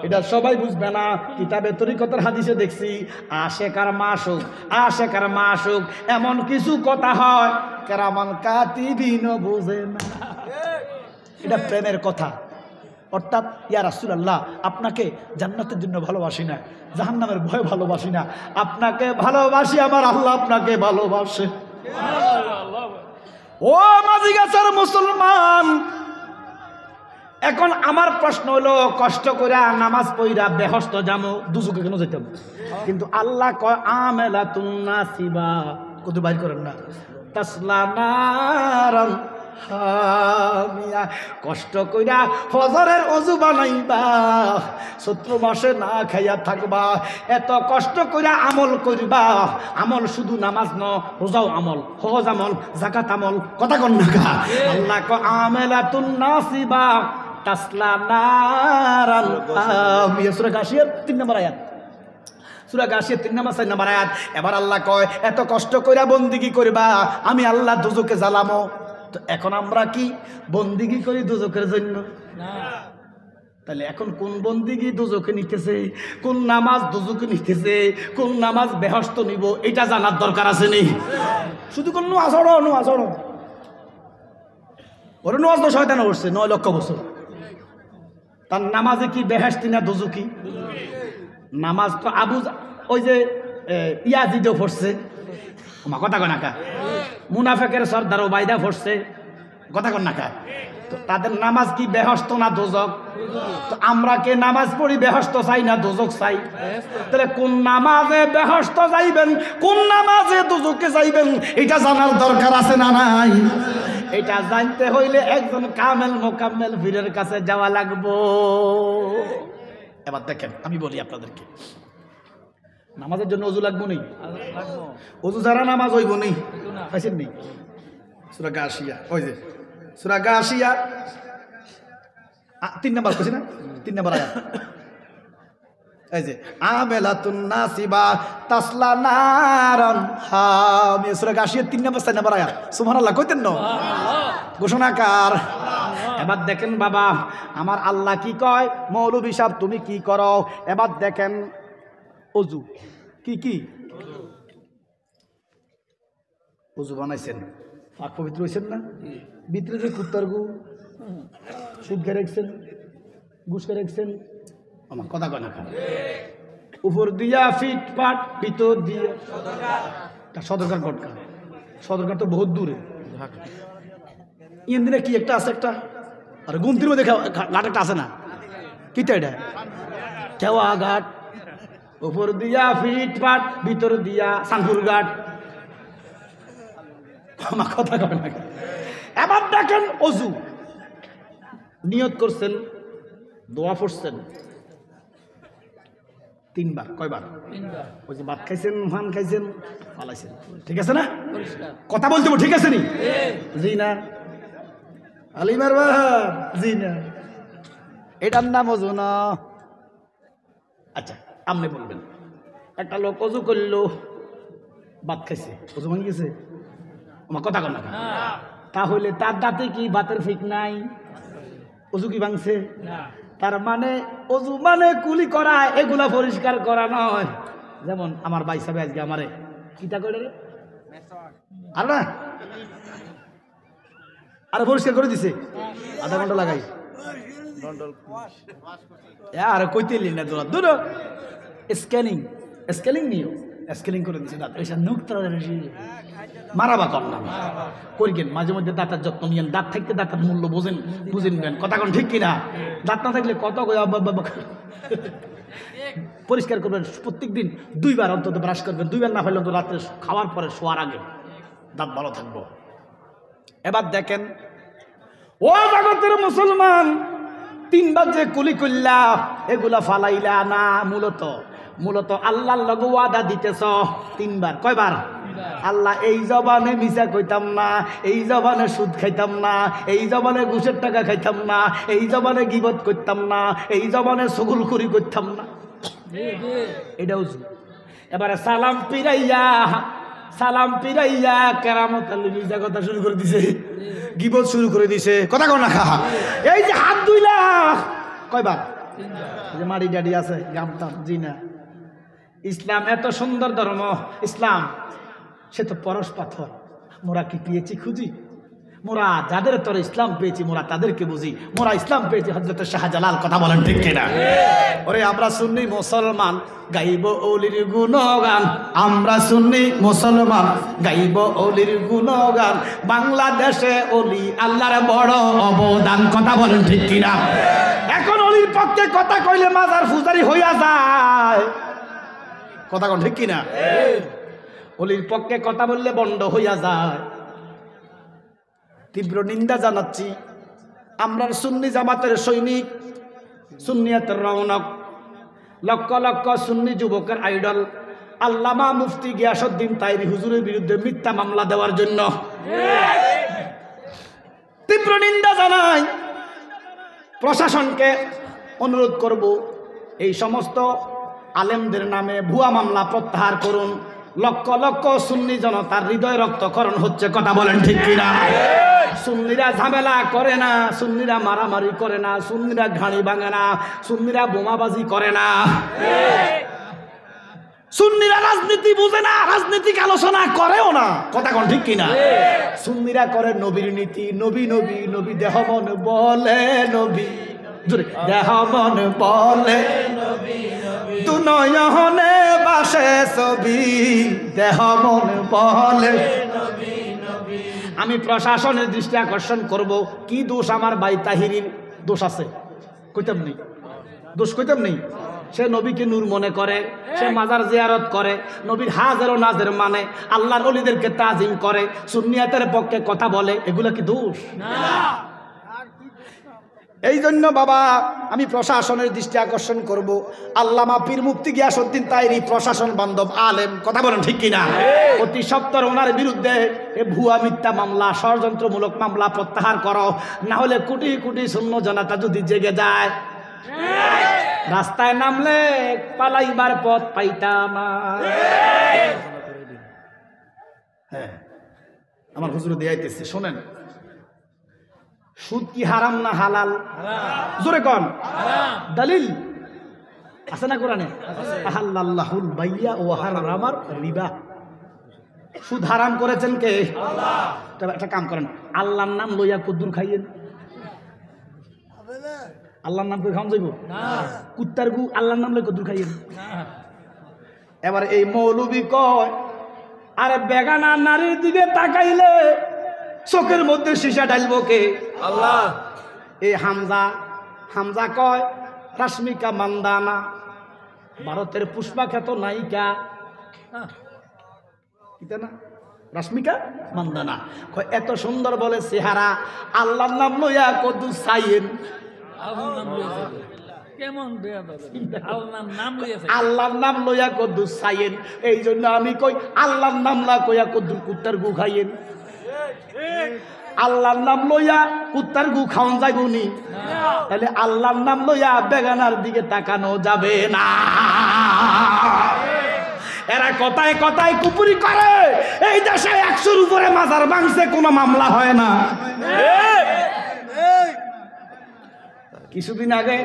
এটা সবাই বুঝবে না, কিতাবে তরিকতের হাদিসে দেখছি আশেকার মাসুক, আশেকার মাসুক এমন কিছু কথা হয় কেরামান কাতিবিন বুঝে না। এটা প্রেমের কথা। অর্থাৎ ইয়া রাসূলুল্লাহ, আপনাকে জান্নাতের জন্য ভালোবাসি না, জাহান্নামের ভয় ভালোবাসি না, আপনাকে ভালোবাসি, আমার আল্লাহ আপনাকে ভালোবাসে। ও মাঝি গাছার মুসলমান, এখন আমার প্রশ্ন হলো, কষ্ট করে নামাজ পড়া বেহস্ত জামো, দুজকে কেন যেতাম? কিন্তু আল্লাহ কয় আমেলাতুন নাসিবা, কত বাইর করেন না, তাসলা নারান হামিয়া। কষ্ট কইরা ফজরের ওযু বানাইবা, চৈত্র মাসে না খাইয়া থাকবা, এত কষ্ট কইরা আমল করবা। আমল শুধু নামাজ ন, রোজাও আমল, হজ আমল, যাকাত আমল। কথা কন না কা? আল্লাহ কয় আমেলাতুন নাসিবা তাসলা নারান হামিয়া। সূরা গাশিয়ার 3 নম্বর আয়াত, সূরা গাশিয়ার 3 নম্বর 4 নম্বর আয়াত। এবার আল্লাহ কয় এত কষ্ট কইরা বন্দিগি করবা, আমি আল্লাহ দুজকে জ্বালামো। তো এখন আমরা কি বন্দিগি করি দুজকের জন্য? তাহলে এখন কোন বন্দিগি দুজকে নিতেছে, কোন নামাজ দুজকে নিতেছে, কোন নামাজ বেহস্ত নিব, এটা জানার দরকার আছে নি? শুধু কোন নোয়াজড়ো নোয়াজড়ো, ওর নোয়াজ তো শয়তান করছে 9 লক্ষ বছর। তার নামাজে কি বেহেশতি না দুজকি? নামাজ তো ওই যে ইয়াজিদও পড়ছে, কথা কয় না কা? মুনাফেকের সর্দার ওবাইদা পড়ছে, কথা কন না কা? তো তাদের নামাজ কি বেহস্ত না দোজক? তো আমরা কে নামাজ পড়ি বেহস্ত চাই না দোজক চাই? তাহলে কোন নামাজে বেহস্ত যাইবেন, কোন নামাজে দোজকে যাইবেন, এটা জানার দরকার আছে না নাই? এটা জানতে হইলে একজন কামেল মোকাম্মেল পীরের কাছে যাওয়া লাগবো। এবার দেখেন, আমি বলি আপনাদেরকে, নামাজের জন্য ওযু লাগবো নেই? ওযু ছাড়া নামাজ হইব নেই? পাইছেন নেই? সূরা গাশিয়া, ওই যে সূরা গাশিয়া 3 নাম্বার কইছি না 3 নাম্বার আয়াত এই যে আমেলাতুন নাসিবা তাসলা নারান হামিয়া সূরা গাশিয়া 3 নাম্বার 4 নাম্বার আয়াত সুবহানাল্লাহ কইতেন না ঘোষণাকার। এবার দেখেন বাবা আমার আল্লাহ কি কয়, মৌলভী সাহেব তুমি কি করো, এবার দেখেন অজু কি অজু বানাইছেন, পাক পবিত্র হয়েছেন না, ভিতরে যে কুত্তার গু সুদ খেয়ে রেখেছেন, ঘুষ খেয়ে রেখেছেন, আমার কথা কয় না খান, উপর দিয়া ফিট পাট ভিতর দিয়ে সদরকার গটকা, সদরকার তো বহুত দূরে, ইন দিনে কি একটা আছে একটা, আর গুমতির মধ্যে ঘাট একটা আছে না, কিটা এটা কেওয়া ঘাট, উপর দিয়া ফিট পাট ভিতর দিয়া সানপুর ঘাট, আমার কথা কয় না। এবার দেখেন অজু নিয়ত করছেন, দোয়া পড়ছেন 3 বার, কয়বার? 3 বার। ওই যে ভাত খাইছেন, ধান খাইছেন, পালাইছেন, ঠিক আছে না? পরিষ্কার। কথা বলতে ঠিক আছে নি? জি না আলিমার বা জি না, এটার নাম অজু না। আচ্ছা আপনি বলবেন একটা লোক অজু করলো, ভাত খাইছে, অজু ভাঙি গেছে, আমার কথা কন না, তাহলে তার দাঁতে কি ভাতের ফিক নাই? অজু কি ভাঙছে? তার মানে অজু মানে কুলি করা, এগুলা পরিষ্কার করা নয়। যেমন আমার ভাই সাহেব আজকে আমারে কিতা করে রে, আর না আরে পরিষ্কার করে দিছে, আধা ঘন্টা লাগাই আর কইতে না তোরা দূর স্কেলিং নিও, স্কেলিং করে দিছে দাঁত, এসব নুক্তা মারাবা কম না করিকেন, মাঝে মধ্যে দাঁতের যত্ন নিয়েন, দাঁত থাকতে দাঁতের মূল্য বুঝেন কথা কোন ঠিক কিনা, দাঁত না থাকলে কত পরিষ্কার করবেন, প্রত্যেক দিন 2 বার অন্তত ব্রাশ করবেন, 2 বার না ফেললে তো রাত্রে খাওয়ার পরে শোয়ার আগে দাঁত ভালো থাকবো। এবার দেখেন ও জগতের মুসলমান, 3 বার যে কুলি করলা এগুলা ফালাইলা না, মূলত আল্লাহর লগে ওয়াদা দিতেছ 3 বার, কয়বার? আল্লাহ এই জবানে মিছা কইতাম না, এই জবানে সুদ খাইতাম না, এই জবানে ঘুষের টাকা খাইতাম না, এই জবানে গীবত করতাম না, এই জবানে ছগলখুরি করতাম না, এটাও। এবারে সালাম পিরাইয়া কেরামত আলী মির্জা কথা শুরু করে দিছে, গীবত শুরু করে দিছে, কথা কও না খা। এই যে হাত ধুইলা কয়বার? যে মাড়ি ডাডি আছে গামতাম, জি না। ইসলাম এত সুন্দর ধর্ম, ইসলাম সে তো পরশ পাথর, মোরা কি পেয়েছি খুঁজি, মোরা যাদের তোর ইসলাম পেয়েছি মোরা তাদেরকে বুঝি, মোরা ইসলাম পেয়েছি হযরত শাহজালাল, কথা বলেন ঠিক কিনা? ওরে আমরা সুন্নি মুসলমান গাইব ওলির গুণগান, আমরা সুন্নি মুসলমান গাইব ওলির গুণগান, বাংলাদেশে ওলি আল্লাহর বড় অবদান, কথা বলেন ঠিক কিনা? এখন ওলির পক্ষে কথা কইলে মাজার পূজারি হইয়া যায়, কথা কোন ঠিক কিনা? ওলির পক্ষে কথা বললে বন্ধ হইয়া যায়। তীব্র নিন্দা জানাচ্ছি আমরা সুন্নি জামাতের সৈনিক, সুন্নিয়াতের রৌনক, লক্ষ লক্ষ সুন্নি যুবকের আইডল আল্লামা মুফতি গিয়াসউদ্দিন তাইরি হুজুরের বিরুদ্ধে মিথ্যা মামলা দেওয়ার জন্য তীব্র নিন্দা জানাই। প্রশাসনকে অনুরোধ করব এই সমস্ত আলেমদের নামে ভুয়া মামলা প্রত্যাহার করুন। লক্ষ লক্ষ সুন্নি জনতার হৃদয় রক্তক্ষরণ হচ্ছে, কথা বলেন ঠিক কিনা? সুন্নিরা ঝামেলা করে না, সুন্নিরা মারামারি করে না, সুন্নিরা ঘাড়ি ভাঙে না, সুন্নিরা বোমাবাজি করে না, সুন্নিরা রাজনীতি বুঝে না, রাজনীতিক আলোচনা করেও না, কথা কোন ঠিক কিনা? সুন্নিরা করে নবীর নীতি, নবী নবী নবী, দেহ মন বলে নবী, দেহ মন বলে তু নয়নে বাসে ছবি, দেহ মন বলে। আমি প্রশাসনের দৃষ্টি আকর্ষণ করব, কি দোষ আমার ভাই তাহিরির? দোষ আছে, কইতাম নেই, দোষ কইতাম নেই। সে নবীকে নূর মনে করে, সে মাজার জিয়ারত করে, নবীর হাজার ও নাজের মানে, আল্লাহর ওলিদেরকে তাজিম করে, সুন্নিয়াতের পক্ষে কথা বলে, এগুলা কি দোষ? এই জন্য বাবা আমি প্রশাসনের দৃষ্টি আকর্ষণ করব, আল্লামা পীর মুফতি গিয়াসউদ্দিন তাইরি প্রশাসন বান্ধব আলেম, কথা বলেন ঠিক কিনা? অতি সত্বর ওনার বিরুদ্ধে এ ভুয়া মিথ্যা মামলা, ষড়যন্ত্রমূলক মামলা প্রত্যাহার করো, না হলে কোটি কোটি শূন্য জনতা যদি জেগে যায়, রাস্তায় নামলে পালাইবার পথ পাইতাম না। হ্যাঁ, আমার হুজুর দিয়াইতেছে, শোনেন, সুদ কি হারাম না হালাল? জোরে কোন দলিল আছে না কোরআনে? আহাল্লাল্লাহুল বাইয়া ওয়া হারামার রিবা। সুদ হারাম করেছেন কে? আল্লাহ। তবে একটা কাম করেন, আল্লাহর নাম লইয়া কুদ্দুর খাইয়েন। আল্লাহর নাম কই খাওয়া যাইব না? কুত্তার গু আল্লাহর নাম লই কুদ্দুর খাইয়েন না। এবার এই মৌলবি কয়, আরে বেগানা নারীর দিকে তাকাইলে চোখের মধ্যে সীসা ঢালবো কে? আল্লাহ। এই হামজা কয় রাশ্মিকা মান্দানা, ভারতের পুষ্পা খ্যাত নায়িকা, না রাশ্মিকা মান্দানা, কয় এত সুন্দর বলে চেহারা, আল্লাহর নাম লইয়া কদ্দু চাইয়েন। আল্লাহর নাম লইয়া কদ্দু চাইয়েন, এই জন্য আমি কই আল্লাহর নাম লা কইয়া কদ্দুর কুত্তার গু খাইয়েন। আল্লাহর নাম লইয়া কুত্তার গু খাওয়ান যাইব নি? তাহলে আল্লাহর নাম লইয়া বেগানার দিকে তাকানো যাবে না। এরা কথায় কথায় কুপুরি করে, এই দেশে 100-র উপরে মাজার ভাঙছে, কোনো মামলা হয় না। কিছুদিন আগে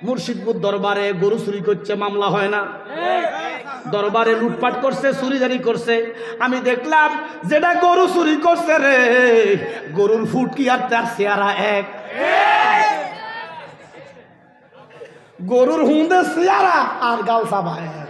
মুর্শিদপুর দরবারে গরু চুরি করছে, মামলা হয় না। দরবারে লুটপাট করছে, চুরিদারি করছে, আমি দেখলাম যেটা গরু চুরি করছে রে, গরুর ফুটকি আর তার চেহারা এক। গরুর হুঁদে চেহারা আর গাল চাবা এক।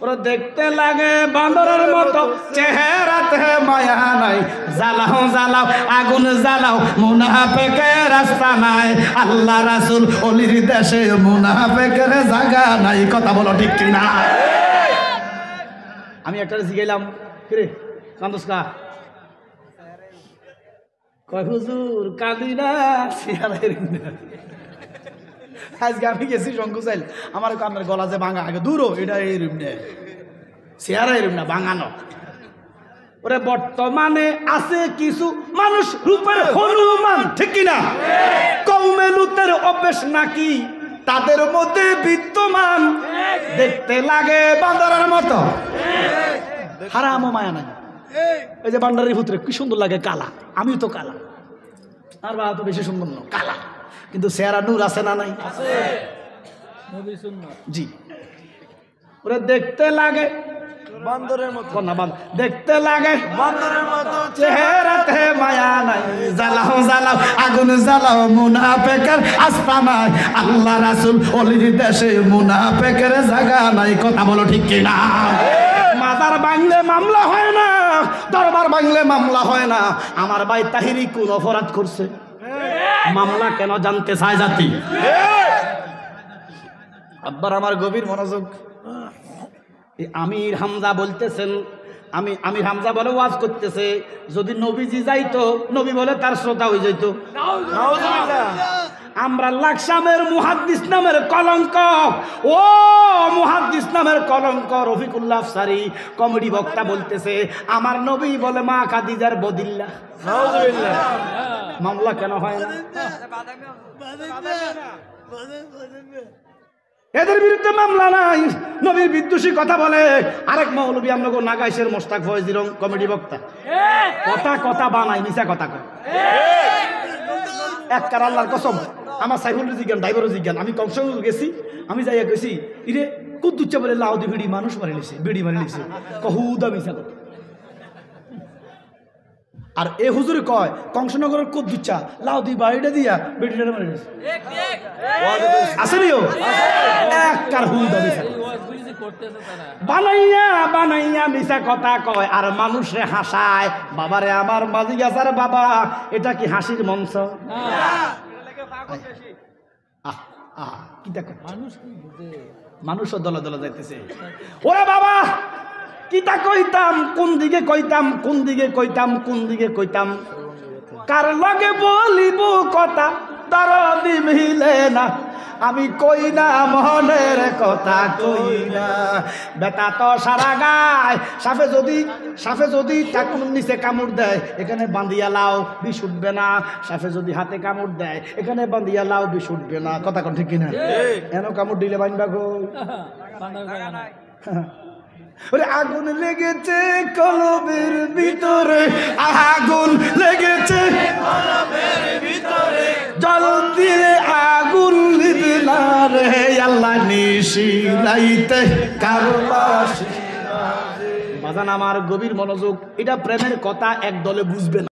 ওরা দেখতে লাগে বান্দরের মতো, চেহারাতে মায়া নাই। জ্বালাও জ্বালাও আগুন জ্বালাও, মুনাফিকের রাস্তা নাই। আল্লাহ রাসূল অলির দেশে মুনাফিকের জায়গা নাই, কথা বলো ঠিক কিনা? আমি একটা শিখাইলাম, কিরে কান্দুসকা কয় হুজুর কাঁদি না, আজকে আমি গেছি শঙ্কুচাইল, আমার কান্নার গলা যে ভাঙা, আগে দূরও এটা এরম নে চেহারা এরম না ভাঙানো। ওরে বর্তমানে আছে কিছু মানুষ রূপের হনুমান, ঠিক কিনা? কওমে লুতের অভ্যেস নাকি তাদের মধ্যে বিদ্যমান, দেখতে লাগে বান্দরের মতো, হারামও মায়া নাই। এই যে বান্দারের ভিতরে কি সুন্দর লাগে কালা, আমিও তো কালা, আর বা তো বেশি সুন্দর না কালা, কিন্তু চেহারা নূর আছে না নাই? জি। ওরা দেখতে লাগে বান্দরের মতো, দেখতে লাগে বান্দরের মতো, চেহারাতে মায়া নাই। জ্বালাও জ্বালাও আগুন জ্বালাও, মুনাফিকের আস্থা নাই। আল্লাহ রাসূল অলির দেশে মুনাফিকের জায়গা নাই, কথা বলো ঠিক কিনা? মাজার ভাঙলে মামলা হয় না, দরবার ভাঙলে মামলা হয় না। আমার ভাই তাহিরি কোন অপরাধ করছে? মামলা কেন জানতে চায় জাতি? আব্বার আমার গভীর মনোযোগ। আমির হামজা বলতেছেন, আমির হামজা বলে ওয়াজ করতেছে, যদি নবীজি যাইতো, নবী বলে তার শ্রোতা হয়ে যাইতো। আমরা লাকসামের মুহাদ্দিস নামের কলঙ্ক, ও মুহাদ্দিস নামের কলঙ্ক রফিকুল্লাহ আফসারী কমেডি বক্তা বলতেছে, আমার নবী বলে মা খাদিজার বদিল্লা। মামলা কেন হয় না? এদের বিরুদ্ধে মামলা নাই, নবীর বিদ্বেষী কথা বলে। আরেক মৌলবী আমরা নাগাইশের মোস্তাক ফয়জির কমেডি বক্তা, কথা কথা বানাই, মিছা কথা কয়। এক কার আল্লাহর কসম, আমার সাইফুল জিজ্ঞান, ড্রাইভারও জিজ্ঞান, আমি কংসঙ্গ গেছি, আমি যাইয়া গেছি, ইরে কুদ্দুচ্চা বলে লাউদি বিড়ি মানুষ মারি লিছে, বিড়ি মারি লিছে, কহুদা মিছা কথা। আর এ হুজুরে কয় কংসনগরের কুদ্দুচ্চা লাউদি বাড়িটা দিয়া বিড়িটা মারি লিছে, আসেনিও এক কার হুদা মিছা বানাইয়া বানাইয়া মিছা কথা কয় আর মানুষে হাসায়। বাবারে আমার মাঝি গাছার বাবা, এটা কি হাসির মঞ্চ? মানুষও দলে দলে যাইতেছে। ওরে বাবা কিতা কইতাম, কোন দিকে কইতাম, কোন দিকে কইতাম, কোন দিকে কইতাম, কার লগে বলিব কথা দরদি মিলে না, আমি কই না মনের কথা কই না। বেটা তো সারা গায়, সাফে যদি টাকুর নিচে কামড় দেয় এখানে বান্ধিয়া লাও, বিষ উঠবে না। সাফে যদি হাতে কামড় দেয় এখানে বান্ধিয়া লাও, বিষ উঠবে না। কথা কোন ঠিক কিনা? এন কামড় দিলে বানবা কই? বান্ধার জায়গা নাই। ওরে আগুন লেগেছে কলবের ভিতরে, আগুন লেগেছে কলবের ভিতরে, জল দিলে আগুন লিবে না রে আল্লাহ নিশি রাইতে কারবাস। বাজান আমার গভীর মনোযোগ, এটা প্রেমের কথা এক দলে বুঝবে না।